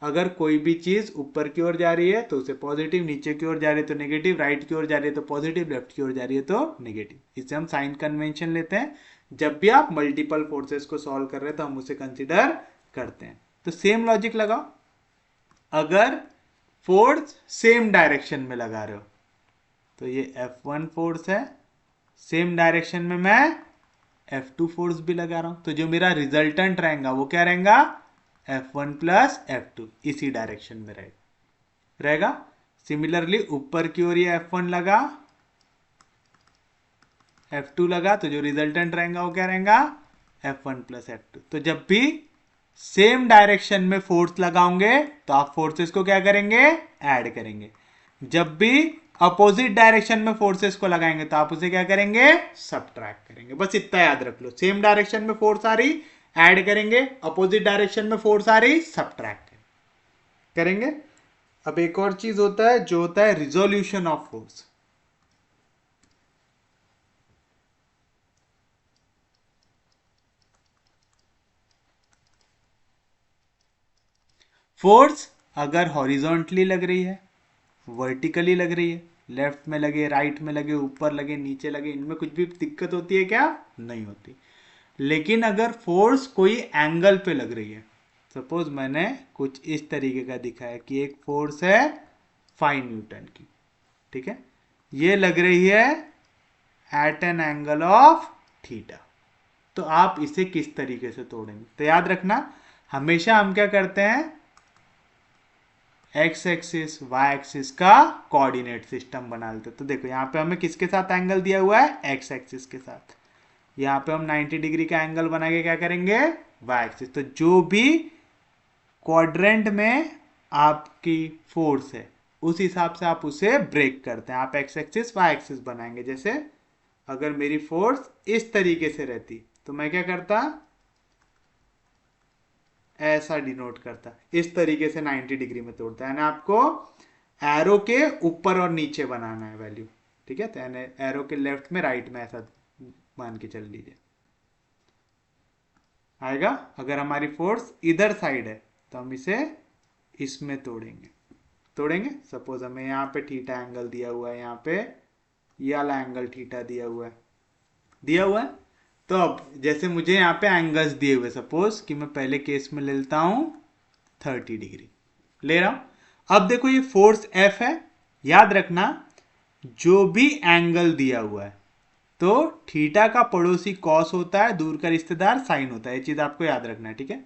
अगर कोई भी चीज ऊपर की ओर जा रही है तो उसे पॉजिटिव, नीचे की ओर जा रही है तो नेगेटिव, राइट की ओर जा रही है तो पॉजिटिव, लेफ्ट की ओर जा रही है तो नेगेटिव। इससे हम साइन कन्वेंशन लेते हैं। जब भी आप मल्टीपल फोर्सेस को सॉल्व कर रहे हैं तो हम उसे कंसिडर करते हैं। तो सेम लॉजिक लगाओ, अगर फोर्स सेम डायरेक्शन में लगा रहे हो तो ये F1 फोर्स है, सेम डायरेक्शन में मैं F2 फोर्स भी लगा रहा हूं, तो जो मेरा रिजल्टेंट रहेगा वो क्या रहेगा, F1 प्लस F2, इसी डायरेक्शन में रहेगा। सिमिलरली ऊपर की ओर ये F1 लगा, F2 लगा, तो जो रिजल्टेंट रहेगा वो क्या रहेगा, F1 प्लस F2। तो जब भी सेम डायरेक्शन में फोर्स लगाओगे तो आप फोर्सेस को क्या करेंगे, ऐड करेंगे। जब भी अपोजिट डायरेक्शन में फोर्सेस को लगाएंगे तो आप उसे क्या करेंगे, सब्ट्रैक्ट करेंगे। बस इतना याद रख लो, सेम डायरेक्शन में फोर्स आ रही ऐड करेंगे, अपोजिट डायरेक्शन में फोर्स आ रही सब्ट्रैक्ट करेंगे। अब एक और चीज होता है जो होता है रिजोल्यूशन ऑफ फोर्स। फोर्स अगर हॉरिजॉन्टली लग रही है, वर्टिकली लग रही है, लेफ्ट में लगे, राइट में लगे, ऊपर लगे, नीचे लगे, इनमें कुछ भी दिक्कत होती है क्या, नहीं होती। लेकिन अगर फोर्स कोई एंगल पे लग रही है, सपोज मैंने कुछ इस तरीके का दिखाया कि एक फोर्स है 5 न्यूटन की, ठीक है, ये लग रही है at an angle of theta, तो आप इसे किस तरीके से तोड़ेंगे। तो याद रखना, हमेशा हम क्या करते हैं, एक्स एक्सिस वाई एक्सिस का कोऑर्डिनेट सिस्टम बना लेते। तो देखो यहाँ पे हमें किसके साथ एंगल दिया हुआ है, एक्स एक्सिस के साथ। यहाँ पे हम 90 डिग्री का एंगल बना के क्या करेंगे, वाई एक्सिस। तो जो भी क्वाड्रेंट में आपकी फोर्स है उस हिसाब से आप उसे ब्रेक करते हैं। आप एक्स एक्सिस वाई एक्सिस बनाएंगे। जैसे अगर मेरी फोर्स इस तरीके से रहती तो मैं क्या करता, ऐसा डिनोट करता, इस तरीके से 90 डिग्री में तोड़ता है। आपको एरो के ऊपर और नीचे बनाना है वैल्यू, ठीक है। तो एरो के लेफ्ट में राइट में ऐसा मान के चल लीजिए, आएगा। अगर हमारी फोर्स इधर साइड है तो हम इसे इसमें तोड़ेंगे। सपोज हमें यहाँ पे थीटा एंगल दिया हुआ है, यहाँ पे ये वाला एंगल थीटा दिया हुआ है। तो अब जैसे मुझे यहाँ पे एंगल्स दिए हुए, सपोज कि मैं पहले केस में ले लेता हूं 30 डिग्री ले रहा हूं। अब देखो ये फोर्स F है, याद रखना जो भी एंगल दिया हुआ है तो थीटा का पड़ोसी कॉस होता है, दूर का रिश्तेदार साइन होता है। ये चीज आपको याद रखना है, ठीक है।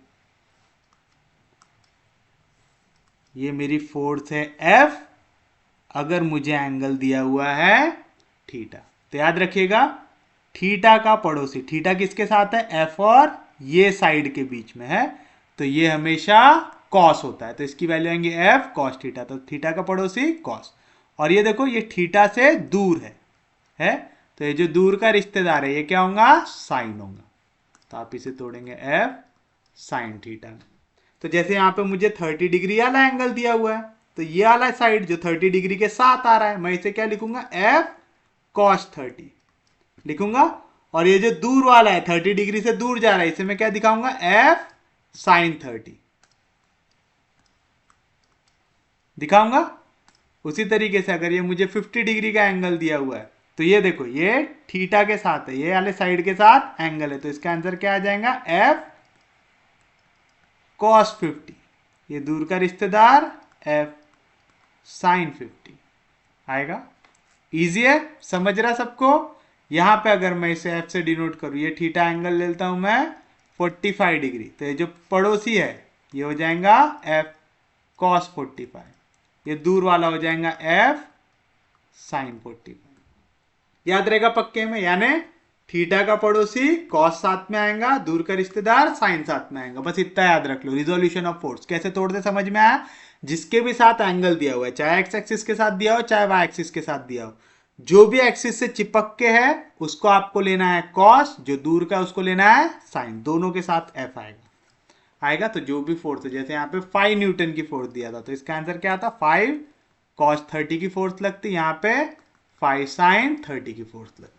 ये मेरी फोर्स है F, अगर मुझे एंगल दिया हुआ है थीटा, तो याद रखिएगा थीटा का पड़ोसी, थीटा किसके साथ है, F और ये साइड के बीच में है, तो ये हमेशा कॉस होता है। तो इसकी वैल्यू आएंगे F कॉस थीटा, तो थीटा का पड़ोसी कॉस। और ये देखो ये थीटा से दूर है तो ये जो दूर का रिश्तेदार है ये क्या होगा, साइन होगा। तो आप इसे तोड़ेंगे F साइन थीटा। तो जैसे यहाँ पे मुझे 30 डिग्री वाला एंगल दिया हुआ है, तो ये वाला साइड जो 30 डिग्री के साथ आ रहा है, मैं इसे क्या लिखूंगा, F cos 30 लिखूंगा। और ये जो दूर वाला है 30 डिग्री से दूर जा रहा है, इसे मैं क्या दिखाऊंगा, F sin 30 दिखाऊंगा। उसी तरीके से अगर ये मुझे 50 डिग्री का एंगल दिया हुआ है तो ये देखो ये थीटा के साथ है, ये वाले साइड के साथ एंगल है, तो इसका आंसर क्या आ जाएगा, F cos 50, ये दूर का रिश्तेदार F sin 50 आएगा। इजी है, समझ रहा सबको। यहां पे अगर मैं इसे F से डिनोट करूं, ये थीटा एंगल लेता हूं मैं 45 डिग्री, तो ये जो पड़ोसी है ये हो जाएगा F cos 45, ये दूर वाला हो जाएगा F sin 45। याद रहेगा पक्के में, यानी थीटा का पड़ोसी कॉस साथ में आएगा, दूर का रिश्तेदार साइन साथ में आएगा। बस इतना याद रख लो। रिजोल्यूशन ऑफ फोर्स कैसे तोड़ते समझ में आया। जिसके भी साथ एंगल दिया हुआ है, चाहे एक्स एक्सिस के साथ दिया हो चाहे वाई एक्सिस के साथ दिया हो, जो भी एक्सिस से चिपक के है उसको आपको लेना है कॉस, जो दूर का उसको लेना है साइन, दोनों के साथ एफ आएगा। तो जो भी फोर्स है, जैसे यहाँ पे 5 न्यूटन की फोर्स दिया था तो इसका आंसर क्या था, 5 cos 30 की फोर्स लगती, यहाँ पे 5 sin 30 की फोर्स लगती।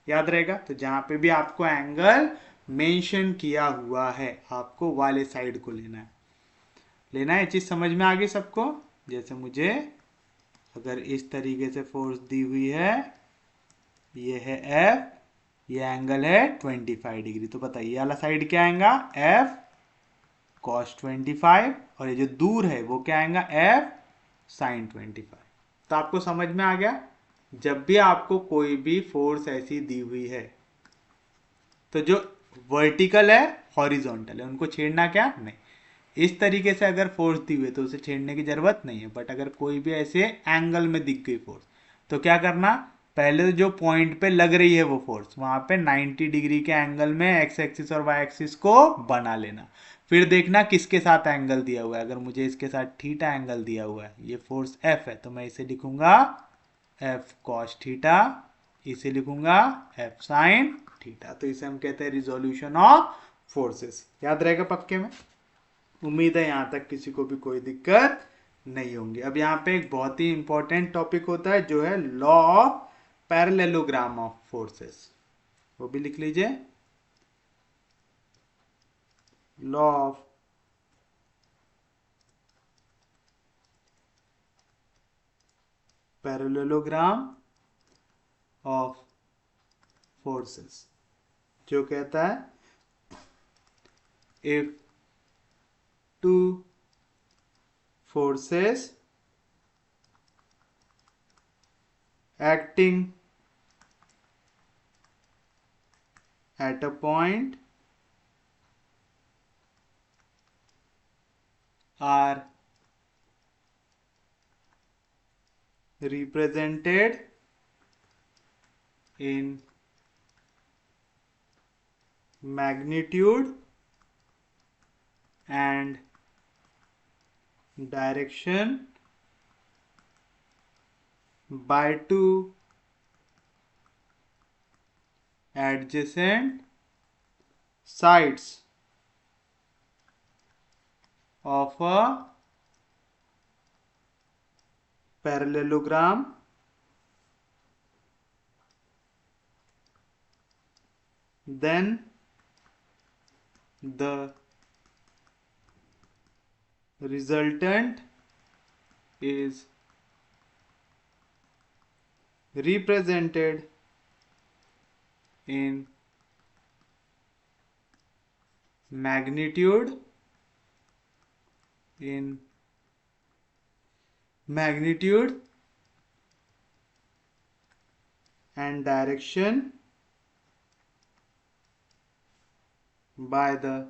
याद रहेगा। तो जहां पे भी आपको एंगल मेंशन किया हुआ है आपको वाले साइड को लेना है। ये चीज समझ में आ गई सबको। जैसे मुझे अगर इस तरीके से फोर्स दी हुई है, ये है F, ये एंगल है 25 डिग्री, तो बताइए ये वाला साइड क्या आएगा, F cos 25, और ये जो दूर है वो क्या आएगा, F sin 25। तो आपको समझ में आ गया। जब भी आपको कोई भी फोर्स ऐसी दी हुई है तो जो वर्टिकल है हॉरिजॉन्टल है उनको छेड़ना क्या नहीं। इस तरीके से अगर फोर्स दी हुई है तो उसे छेड़ने की जरूरत नहीं है। बट अगर कोई भी ऐसे एंगल में दिख गई फोर्स तो क्या करना, पहले जो पॉइंट पे लग रही है वो फोर्स वहां पे 90 डिग्री के एंगल में एक्स एक्सिस और वाई एक्सिस को बना लेना। फिर देखना किसके साथ एंगल दिया हुआ है। अगर मुझे इसके साथ थीटा एंगल दिया हुआ है, ये फोर्स एफ है, तो मैं इसे लिखूंगा एफ कॉस थीटा, इसे लिखूंगा एफ साइन थीटा। तो इसे हम कहते हैं रिजोल्यूशन ऑफ फोर्सेस। याद रहेगा पक्के में? उम्मीद है यहां तक किसी को भी कोई दिक्कत नहीं होंगी। अब यहाँ पे एक बहुत ही इंपॉर्टेंट टॉपिक होता है जो है law of parallelogram of forces, वो भी लिख लीजिए। Law of parallelogram of forces, जो कहता है if two forces acting at a point are represented in magnitude and direction by two adjacent sides of a parallelogram, then the resultant is represented in magnitude and direction by the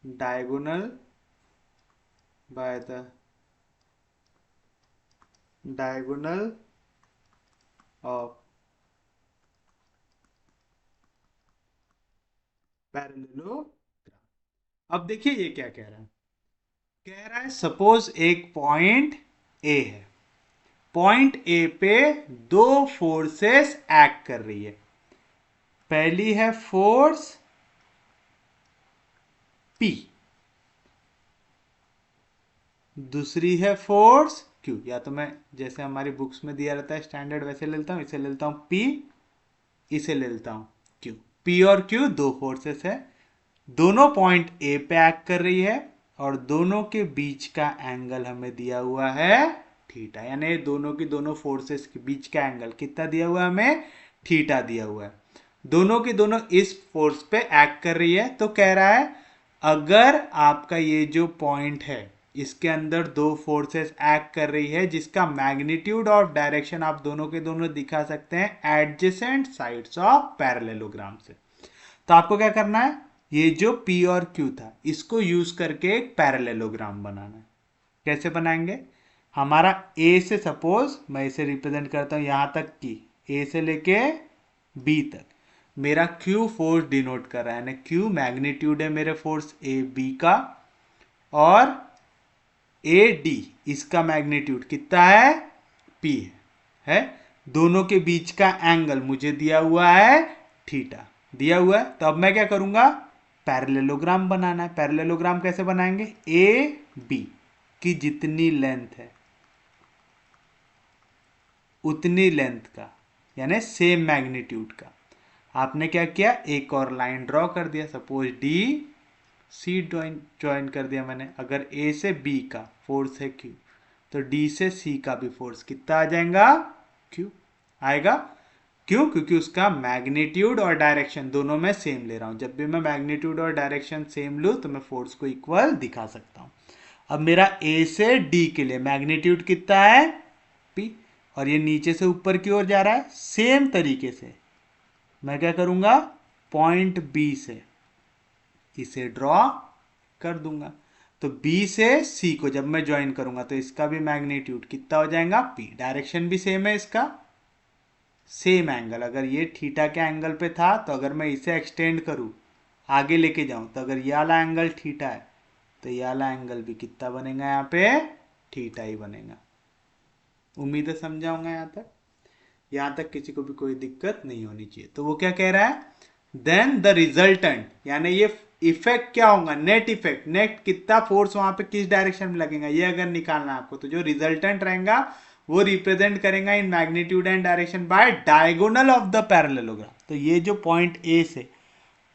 diagonal of parallelogram. अब देखिए ये क्या कह रहा है। कह रहा है सपोज एक पॉइंट ए है, पॉइंट ए पे दो फोर्सेस एक्ट कर रही है। पहली है फोर्स पी, दूसरी है फोर्स क्यू। या तो मैं जैसे हमारी बुक्स में दिया रहता है स्टैंडर्ड वैसे ले लेता हूं, इसे ले लेता हूं पी, इसे ले लेता हूं क्यू। पी और क्यू दो फोर्सेस है, दोनों पॉइंट ए पे एक्ट कर रही है और दोनों के बीच का एंगल हमें दिया हुआ है थीटा। यानी दोनों की दोनों फोर्सेस के बीच का एंगल कितना दिया हुआ है हमें? थीटा दिया हुआ है। दोनों की दोनों इस फोर्स पे एक्ट कर रही है। तो कह रहा है अगर आपका ये जो पॉइंट है इसके अंदर दो फोर्सेस एक्ट कर रही है जिसका मैग्नीट्यूड और डायरेक्शन आप दोनों के दोनों दिखा सकते हैं एडजेसेंट साइड्स ऑफ पैरेललोग्राम से। तो आपको क्या करना है, ये जो P और Q था इसको यूज करके एक पैरेललोग्राम बनाना है। कैसे बनाएंगे? हमारा A से सपोज मैं इसे रिप्रेजेंट करता हूं यहां तक की, A से लेके B तक मेरा Q फोर्स डिनोट कर रहा है, यानी Q मैग्नीट्यूड है मेरे फोर्स A B का, और AD इसका मैग्नीट्यूड कितना है? P है। दोनों के बीच का एंगल मुझे दिया हुआ है थीटा, दिया हुआ है। तो अब मैं क्या करूंगा, पैरेललोग्राम बनाना है। पैरेललोग्राम कैसे बनाएंगे? ए बी की जितनी लेंथ है उतनी लेंथ का, यानी सेम मैग्नीट्यूड का। आपने क्या किया, एक और लाइन ड्रॉ कर दिया। सपोज डी सी ज्वाइन कर दिया मैंने। अगर ए से बी का फोर्स है क्यू, तो डी से सी का भी फोर्स कितना आ जाएगा? क्यू आएगा। क्यों? क्योंकि उसका मैग्नीट्यूड और डायरेक्शन दोनों में सेम ले रहा हूं। जब भी मैं मैग्नीट्यूड और डायरेक्शन सेम लूं तो मैं फोर्स को इक्वल दिखा सकता हूं। अब मेरा ए से डी के लिए मैग्नीट्यूड कितना है? पी, और ये नीचे से ऊपर की ओर जा रहा है। सेम तरीके से मैं क्या करूंगा, पॉइंट बी से इसे ड्रॉ कर दूंगा। तो B से C को जब मैं ज्वाइन करूंगा तो इसका भी मैग्नीट्यूड कितना हो जाएगा? P। डायरेक्शन भी सेम है इसका, सेम एंगल, अगर ये थीटा के एंगल पे था तो अगर मैं इसे एक्सटेंड करूँ आगे लेके जाऊं तो अगर ये वाला एंगल थीटा है तो ये वाला एंगल भी कितना बनेगा, यहाँ पे थीटा ही बनेगा। उम्मीद है समझा होगा यहाँ तक। यहाँ तक किसी को भी कोई दिक्कत नहीं होनी चाहिए। तो वो क्या कह रहा है, देन द रिजल्टेंट, यानी ये इफेक्ट क्या होगा, नेट इफेक्ट, नेट कितना फोर्स वहां पे किस डायरेक्शन में लगेगा ये अगर निकालना है आपको, तो जो रिजल्टेंट रहेगा वो रिप्रेजेंट करेगा in magnitude and direction by diagonal of the parallelogram. तो ये जो पॉइंट ए से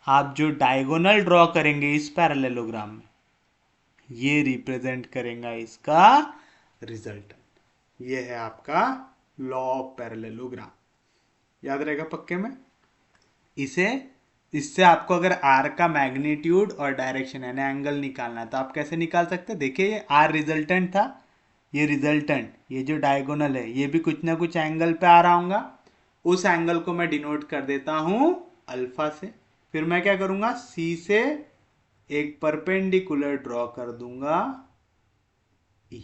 आप जो डायगोनल ड्रॉ करेंगे इस पैरेललोग्राम में, ये रिप्रेजेंट करेगा इसका रिजल्टेंट। ये है आपका लॉ ऑफ पैरेललोग्राम, याद रहेगा पक्के में। इससे आपको अगर आर का मैग्नीट्यूड और डायरेक्शन यानी एंगल निकालना है तो आप कैसे निकाल सकते हैं। देखिए ये आर रिजल्टेंट था, ये रिजल्टेंट, ये जो डायगोनल है ये भी कुछ ना कुछ एंगल पे आ रहा होगा, उस एंगल को मैं डिनोट कर देता हूं अल्फा से। फिर मैं क्या करूंगा, सी से एक परपेंडिकुलर ड्रॉ कर दूंगा, ई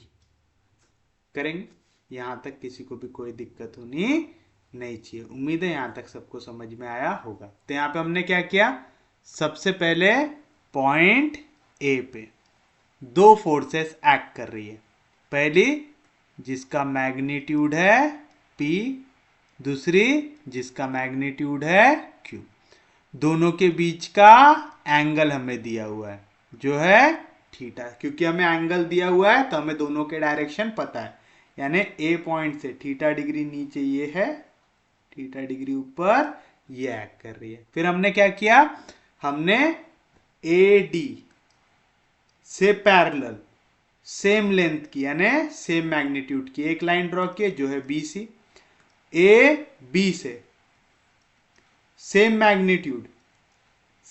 करेंगे। यहां तक किसी को भी कोई दिक्कत होनी नहीं चाहिए। उम्मीद है यहां तक सबको समझ में आया होगा। तो यहां पे हमने क्या किया, सबसे पहले पॉइंट ए पे दो फोर्सेस एक्ट कर रही है। पहली जिसका मैग्नीट्यूड है P, दूसरी जिसका मैग्नीट्यूड है Q। दोनों के बीच का एंगल हमें दिया हुआ है जो है थीटा। क्योंकि हमें एंगल दिया हुआ है तो हमें दोनों के डायरेक्शन पता है, यानी ए पॉइंट से थीटा डिग्री नीचे ये है, थीटा डिग्री ऊपर ये एक्ट कर रही है। फिर हमने क्या किया, हमने ए डी से पैरेलल सेम लेंथ की यानी सेम मैग्नीट्यूड की एक लाइन ड्रॉ की जो है बी सी। ए बी से सेम मैग्नीट्यूड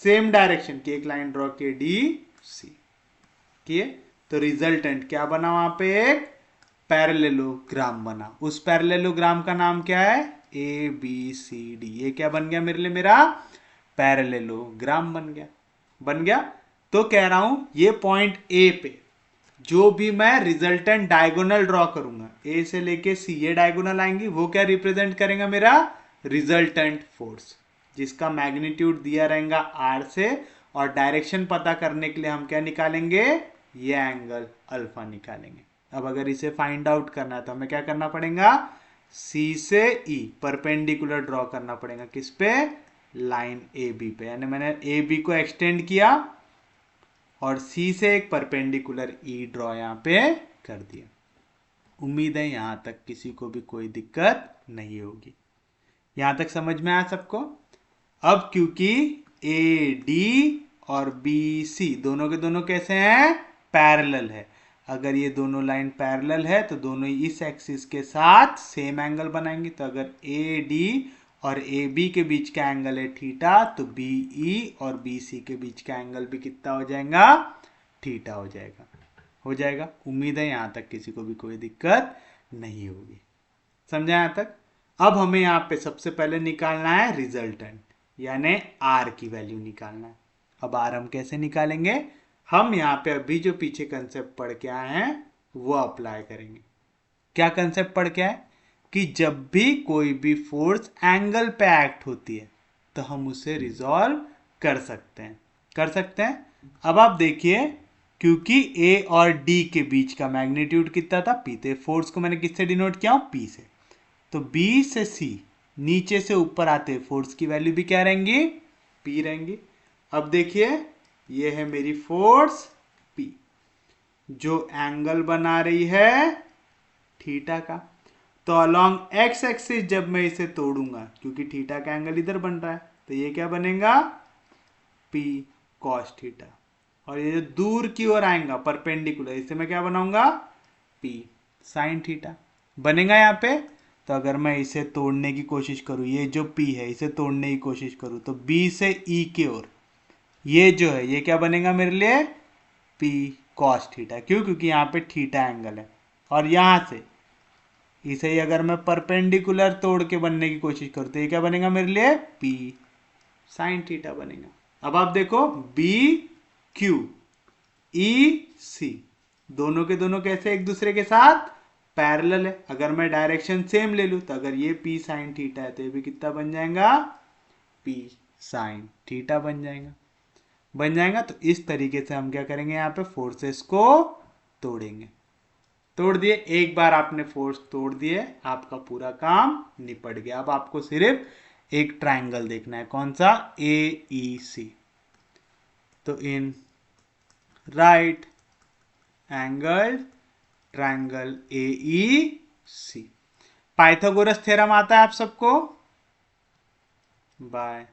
सेम डायरेक्शन की एक लाइन ड्रॉ की डी सी किए। तो रिजल्टेंट क्या बना, वहां पे एक पैरेललोग्राम बना। उस पैरेललोग्राम का नाम क्या है, ए बी सी डी। ये क्या बन गया मेरे लिए, मेरा पैरेललोग्राम बन गया। तो कह रहा हूं ये पॉइंट ए पे जो भी मैं रिजल्टेंट डायगोनल ड्रॉ करूंगा, ए से लेके सी ये डायगोनल आएंगी, वो क्या रिप्रेजेंट करेगा, मेरा रिजल्टेंट फोर्स, जिसका मैग्नीट्यूड दिया रहेगा आर से, और डायरेक्शन पता करने के लिए हम क्या निकालेंगे, ये एंगल अल्फा निकालेंगे। अब अगर इसे फाइंड आउट करना है तो हमें क्या करना पड़ेगा, सी से ई परपेंडिकुलर ड्रॉ करना पड़ेगा, किस पे, लाइन ए बी पे। यानी मैंने ए बी को एक्सटेंड किया और सी से एक परपेंडिकुलर ई ड्रॉ यहां पे कर दिया। उम्मीद है यहां तक किसी को भी कोई दिक्कत नहीं होगी। यहां तक समझ में आया सबको। अब क्योंकि ए डी और बी सी दोनों के दोनों कैसे हैं, पैरेलल है। अगर ये दोनों लाइन पैरेलल है तो दोनों इस एक्सिस के साथ सेम एंगल बनाएंगे। तो अगर ए डी और ए बी के बीच का एंगल है थीटा, तो बी ई और बी सी के बीच का एंगल भी कितना हो जाएगा, थीटा हो जाएगा। उम्मीद है यहां तक किसी को भी कोई दिक्कत नहीं होगी। समझा यहां तक। अब हमें यहां पे सबसे पहले निकालना है रिजल्टेंट, यानी आर की वैल्यू निकालना है। अब आर हम कैसे निकालेंगे, हम यहाँ पे अभी जो पीछे कंसेप्ट पढ़ के आए हैं वो अप्लाई करेंगे। क्या कंसेप्ट पढ़ के आए, कि जब भी कोई भी फोर्स एंगल पे एक्ट होती है तो हम उसे रिजॉल्व कर सकते हैं। अब आप देखिए, क्योंकि ए और डी के बीच का मैग्नीट्यूड कितना था, पी, तो फोर्स को मैंने किससे डिनोट किया हूं, पी से। तो बी से सी नीचे से ऊपर आते फोर्स की वैल्यू भी क्या रहेंगी, पी रहेंगी। अब देखिए ये है मेरी फोर्स पी जो एंगल बना रही है थीटा का। तो अलोंग एक्स एक्सिस जब मैं इसे तोड़ूंगा, क्योंकि थीटा का एंगल इधर बन रहा है, तो ये क्या बनेगा, पी कॉस थीटा। और ये जो दूर की ओर आएगा परपेंडिकुलर, इसे मैं क्या बनाऊंगा, पी साइन थीटा बनेगा यहाँ पे। तो अगर मैं इसे तोड़ने की कोशिश करूं, ये जो P है इसे तोड़ने की कोशिश करूं, तो B से E की ओर ये जो है ये क्या बनेगा मेरे लिए, P cos थीटा। क्यों, क्योंकि यहाँ पे थीटा एंगल है। और यहाँ से इसे ही अगर मैं परपेंडिकुलर तोड़ के बनने की कोशिश करूं तो ये क्या बनेगा मेरे लिए, P साइन थीटा बनेगा। अब आप देखो B Q E C दोनों के दोनों कैसे एक दूसरे के साथ पैरेलल है। अगर मैं डायरेक्शन सेम ले लूँ तो अगर ये पी साइन थीटा है तो ये भी कितना बन जाएगा, पी साइन थीटा बन जाएगा। तो इस तरीके से हम क्या करेंगे, यहाँ पे फोर्सेस को तोड़ेंगे। तोड़ दिए, एक बार आपने फोर्स तोड़ दिए, आपका पूरा काम निपट गया। अब आपको सिर्फ एक ट्रायंगल देखना है, कौन सा, ए ई सी। तो in right angle triangle A E C, Pythagoras theorem आता है आप सबको, बाय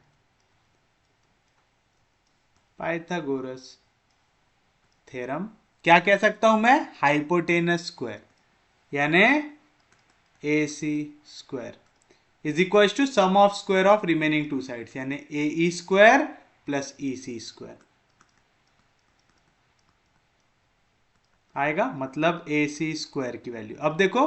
पाइथागोरस थ्योरम क्या कह सकता हूं मैं, हाइपोटेनस स्क्वायर यानी A C square is equal to sum of square of remaining two sides, यानी A E square plus E C square आएगा, मतलब ए सी स्क्वायर की वैल्यू। अब देखो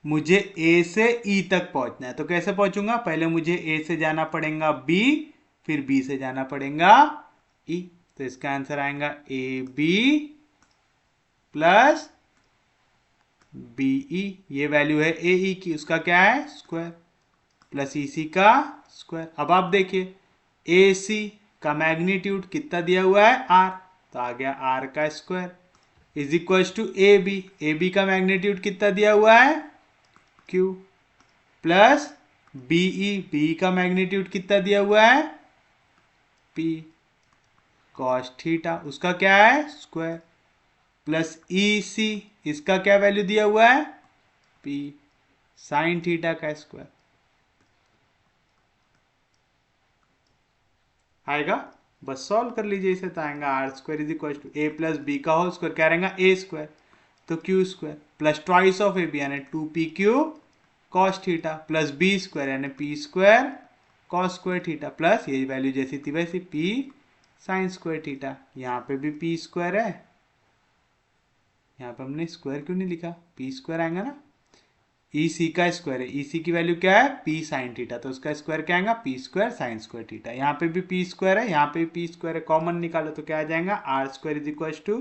मुझे ए से ई तक पहुंचना है, तो कैसे पहुंचूंगा, पहले मुझे ए से जाना पड़ेगा बी, फिर बी से जाना पड़ेगा ई। तो इसका आंसर आएगा A B plus B E, ये वैल्यू है ए ई की, उसका क्या है स्क्वायर, प्लस ई सी का स्क्वायर। अब आप देखिए ए सी का मैग्नीट्यूड कितना दिया हुआ है आर, तो आ गया आर का square is equal to A B का मैग्नीट्यूड कितना दिया हुआ है क्यू, प्लस बी का मैग्नीट्यूड कितना दिया हुआ है पी कॉस थीटा, उसका क्या है स्क्वायर, प्लस ई सी, इसका क्या वैल्यू दिया हुआ है पी साइन थीटा का स्क्वायर आएगा। बस सॉल्व कर लीजिए इसे, तो आएगा R square is equal to A plus B का होल स्क्वायर, क्या रहेगा ए स्क्वायर, तो Q square plus twice of A B यानी 2pq cos theta, plus B square यानी P square cos square theta, plus ये value जैसी थी वैसी पी साइन स्क्वायर थीटा। यहाँ पे भी पी स्क्वायर है, यहाँ पे हमने स्क्वायर क्यों नहीं लिखा, पी स्क्वायर आएगा ना, ई सी का स्क्वायर है, ई सी की वैल्यू क्या है पी साइन थीटा, तो उसका स्क्वायर क्या आएगा P square sine square theta. यहाँ पे भी पी स्क्वायर है, यहाँ पे भी पी स्क्वायर है, कॉमन निकालो तो क्या आ जाएगा R square is equal to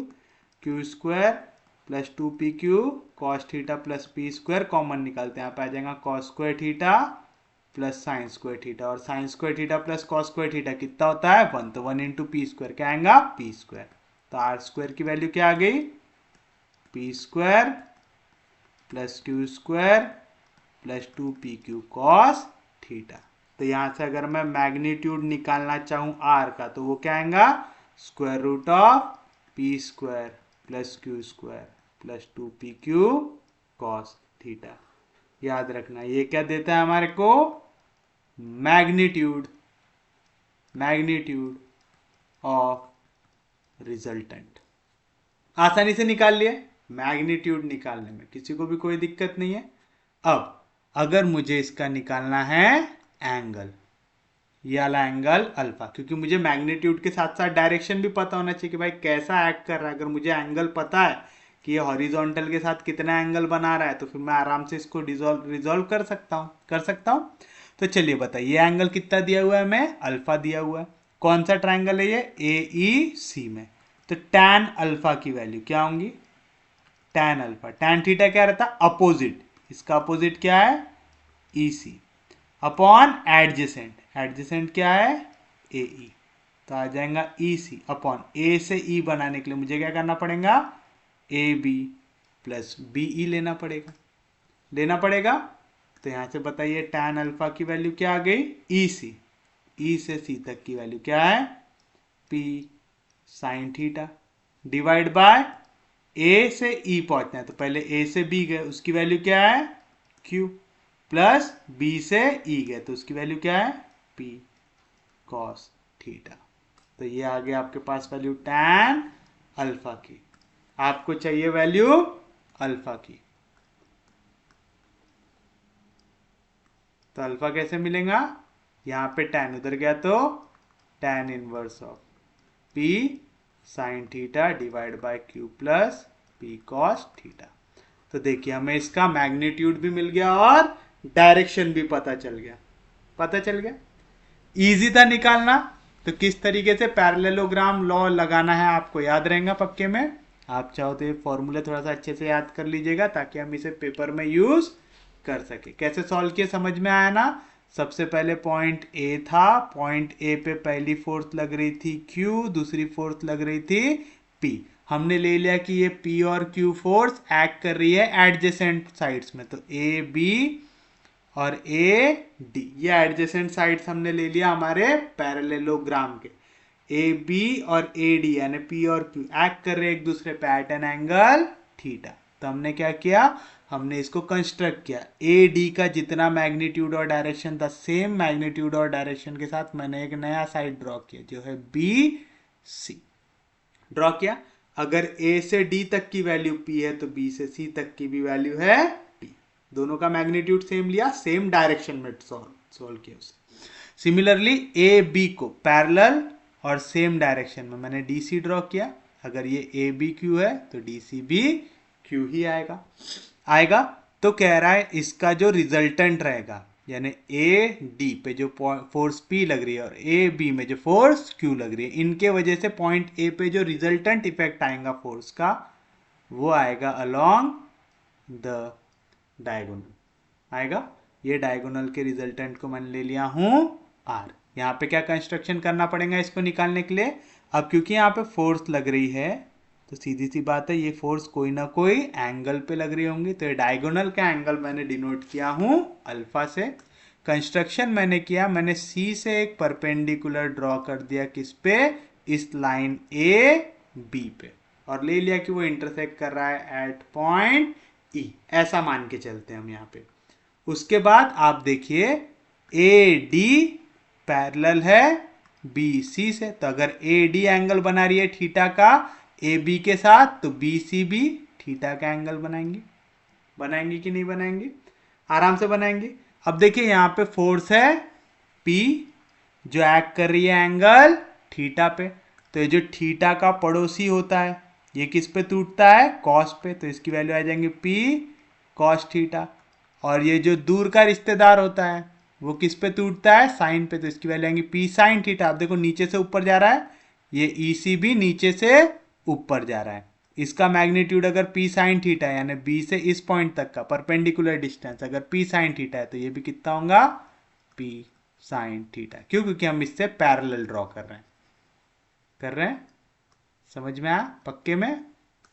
Q square plus 2pq cos theta plus P square, common निकालते हैं, यहाँ पे आ जाएगा cos square theta plus sine square theta, और sine square theta plus cos square theta कितना होता है 1, तो 1 इंटू पी स्क्वायर क्या आएगा पी स्क्वायर। तो आर स्क्वायर की वैल्यू क्या आ गई P square plus Q square plus 2pq cos theta. तो यहां से अगर मैं मैग्नीट्यूड निकालना चाहूं आर का, तो वो क्या आएगा square root of P square plus Q square plus 2pq cos theta. याद रखना ये क्या देता है हमारे को मैग्नीट्यूड ऑफ रिजल्टेंट। आसानी से निकाल लिए, मैग्नीट्यूड निकालने में किसी को भी कोई दिक्कत नहीं है। अब अगर मुझे इसका निकालना है एंगल, ये वाला एंगल अल्फा, क्योंकि मुझे मैग्नीट्यूड के साथ साथ डायरेक्शन भी पता होना चाहिए कि भाई कैसा एक्ट कर रहा है। अगर मुझे एंगल पता है कि ये हॉरिजॉन्टल के साथ कितना एंगल बना रहा है, तो फिर मैं आराम से इसको रिजॉल्व कर सकता हूँ। तो चलिए बताइए ये एंगल कितना दिया हुआ है, हमें अल्फा दिया हुआ है। कौन सा ट्राइंगल है ये ए ई सी में, तो टैन अल्फा की वैल्यू क्या होंगी टैन अल्फा, टैन थीटा क्या रहता है अपोजिट, इसका अपोजिट क्या है ई सी अपॉन एडजेसेंट क्या है ए ई, तो आ जाएगा ई सी अपॉन ए से ई बनाने के लिए मुझे क्या करना पड़ेगा A B plus B E लेना पड़ेगा। तो यहां से बताइए टैन अल्फा की वैल्यू क्या आ गई ई सी, ई से सी तक की वैल्यू क्या है P sine theta divide by A से ई पहुंचना है तो पहले ए से बी गए उसकी वैल्यू क्या है क्यू, प्लस बी से ई गए तो उसकी वैल्यू क्या है पी कॉस थीटा। तो ये आ गया आपके पास वैल्यू टैन अल्फा की, आपको चाहिए वैल्यू अल्फा की। तो अल्फा कैसे मिलेगा, यहां पे टैन उधर गया तो tan inverse of P sine theta divide bye Q plus P cos theta. तो देखिए हमें इसका मैग्नीट्यूड भी मिल गया और डायरेक्शन भी पता चल गया। इजी था निकालना। तो किस तरीके से पैरेललोग्राम लॉ लगाना है आपको याद रहेगा पक्के में। आप चाहो तो ये फॉर्मूला थोड़ा सा अच्छे से याद कर लीजिएगा ताकि हम इसे पेपर में यूज कर सके। कैसे सॉल्व किया समझ में आया ना। सबसे पहले पॉइंट ए था, पॉइंट ए पे पहली फोर्स लग रही थी Q, दूसरी फोर्स लग रही थी P। हमने ले लिया कि ये P और Q फोर्स एक्ट कर रही है एडजेसेंट साइड्स में, तो ए बी और ए डी, ये एडजेसेंट साइड्स हमने ले लिया हमारे पैरेललोग्राम के। ए बी और ए डी यानी पी और क्यू एक्ट कर रहे हैं एक दूसरे पे एट एन एंगल थीटा। तो हमने क्या किया, हमने इसको कंस्ट्रक्ट किया। ए डी का जितना मैग्नीट्यूड और डायरेक्शन था, सेम मैग्नीट्यूड और डायरेक्शन के साथ मैंने एक नया साइड ड्रॉ किया जो है बी सी। ड्रॉ किया, अगर ए से डी तक की वैल्यू पी है तो बी से सी तक की भी वैल्यू है पी। दोनों का मैग्नीट्यूड सेम लिया, सेम डायरेक्शन में सॉल्व किया उसे। सिमिलरली ए बी को पैरेलल और सेम डायरेक्शन में मैंने डी सी ड्रॉ किया। अगर ये ए बी क्यू है तो डी सी भी क्यू ही आएगा। तो कह रहा है इसका जो रिजल्टेंट रहेगा यानी ए डी पे जो फोर्स पी लग रही है और ए बी में जो फोर्स क्यू लग रही है, इनके वजह से पॉइंट ए पे जो रिजल्टेंट इफेक्ट आएगा फोर्स का, वो आएगा अलोंग द डायगोनल आएगा। ये डायगोनल के रिजल्टेंट को मैंने ले लिया हूं आर। यहाँ पे क्या कंस्ट्रक्शन करना पड़ेगा इसको निकालने के लिए। अब क्योंकि यहाँ पे फोर्स लग रही है तो सीधी सी बात है ये फोर्स कोई ना कोई एंगल पे लग रही होंगी, तो ये डायगोनल का एंगल मैंने डिनोट किया हूं अल्फा से। कंस्ट्रक्शन मैंने किया, मैंने सी से एक परपेंडिकुलर ड्रॉ कर दिया किस पे, इस लाइन ए बी पे, और ले लिया कि वो इंटरसेक्ट कर रहा है एट पॉइंट ई, ऐसा मान के चलते हैं हम यहाँ पे। उसके बाद आप देखिए ए डी पैरेलल है बी सी से, तो अगर ए डी एंगल बना रही है थीटा का ए बी के साथ, तो बी सी भी थीटा का एंगल बनाएंगे कि नहीं बनाएंगे, आराम से बनाएंगे। अब देखिए यहाँ पे फोर्स है P जो एक्ट कर रही है एंगल थीटा पे, तो ये जो थीटा का पड़ोसी होता है ये किस पे टूटता है, कॉस पे, तो इसकी वैल्यू आ जाएंगे P कॉस थीटा। और ये जो दूर का रिश्तेदार होता है वो किस पे टूटता है, साइन पे, तो इसकी वैल्यू आएंगी P साइन थीटा। आप देखो नीचे से ऊपर जा रहा है, ये EC भी नीचे से ऊपर जा रहा है। इसका मैग्नीट्यूड अगर P साइन थीटा है यानी B से इस पॉइंट तक का परपेंडिकुलर डिस्टेंस अगर P साइन थीटा है तो ये भी कितना होगा, P साइन थीटा। क्यों, क्योंकि हम इससे पैरेलल ड्रॉ कर रहे हैं। समझ में आया पक्के में?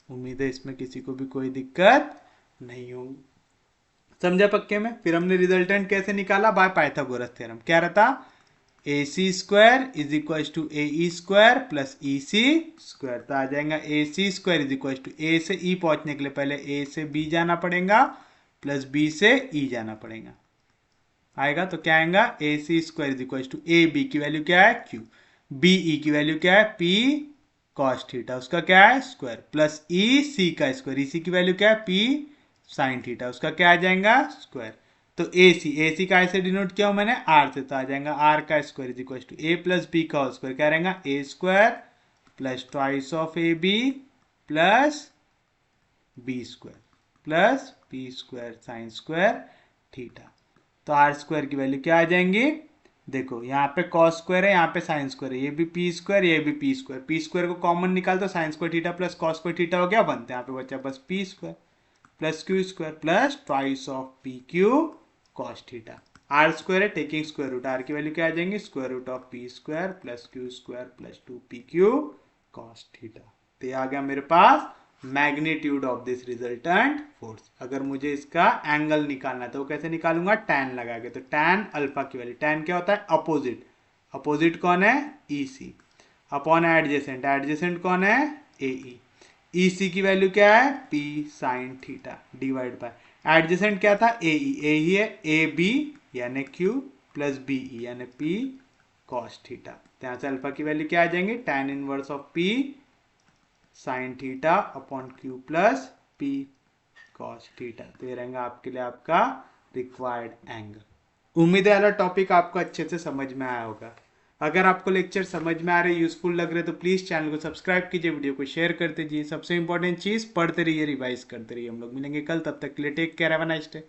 उम्मीद है इसमें किसी को भी कोई दिक्कत नहीं होगी। समझा पक्के में? फिर हमने रिजल्टेंट कैसे निकाला, बाय पाइथागोरस थ्योरम। क्या रहता, A C square is equal to A E square plus E C square. तो आ जाएगा A C square is equal to, A से ई पहुंचने के लिए पहले ए से बी जाना पड़ेगा प्लस बी से ई जाना पड़ेगा, आएगा। तो क्या आएगा, A C square is equal to A B की वैल्यू क्या है क्यू, बी ई की वैल्यू क्या है पी कॉस थीटा, उसका क्या है स्क्वायर, प्लस ई सी का स्क्वायर, ई सी की वैल्यू क्या है पी साइन थीटा, उसका क्या आ जाएगा स्क्वायर। तो ए सी का ऐसे डिनोट किया हूं मैंने आर से, तो आ जाएगा आर का square is equal to A plus B का स्क्वायर, क्या रहेगा A square plus twice of A B plus B square plus B square sine square theta. तो आर स्क्वायर की वैल्यू क्या आ जाएंगी, देखो यहाँ पे कॉस स्क्वायर है, यहाँ पे साइन स्क्वायर है, ये भी पी स्क्वायर ये भी पी स्क्वायर, पी स्क्वायर को कॉमन निकाल दो, sine square theta plus cos square theta हो गया, बनते यहाँ पे बचा बस P square plus Q square plus twice of P Q cos theta. R square है, टेकिंग स्क्वायर रूट, आर की वैल्यू क्या आ जाएंगी square root of P square plus Q square plus 2pq cos theta. तो ये आ गया मेरे पास magnitude of this resultant force. अगर मुझे इसका एंगल निकालना है तो कैसे निकालूंगा, टैन लगा के। तो टैन अल्फा की वैल्यू, टैन क्या होता है अपोजिट, अपोजिट कौन है ई सी, अपॉन एडजेसेंट, एडजेसेंट कौन है ए ई, ई सी की वैल्यू क्या है P sine theta divide bye adjacent क्या था ए ही है, ए बी यानी क्यू प्लस बी ई यानी पी कॉस थीटा। तो यहाँ से अल्फा की वैल्यू क्या आ जाएंगे, tan inverse of P sine theta upon Q plus P cos theta. तो ये रहेगा आपके लिए आपका रिक्वायर्ड एंगल। उम्मीद है वाला टॉपिक आपको अच्छे से समझ में आया होगा। अगर आपको लेक्चर समझ में आ रहे, यूजफुल लग रहे तो प्लीज चैनल को सब्सक्राइब कीजिए, वीडियो को शेयर करते जाइए। सबसे इंपॉर्टेंट चीज पढ़ते रहिए, रिवाइज करते रहिए। हम लोग मिलेंगे कल, तब तक के लिए take care, have a nice day.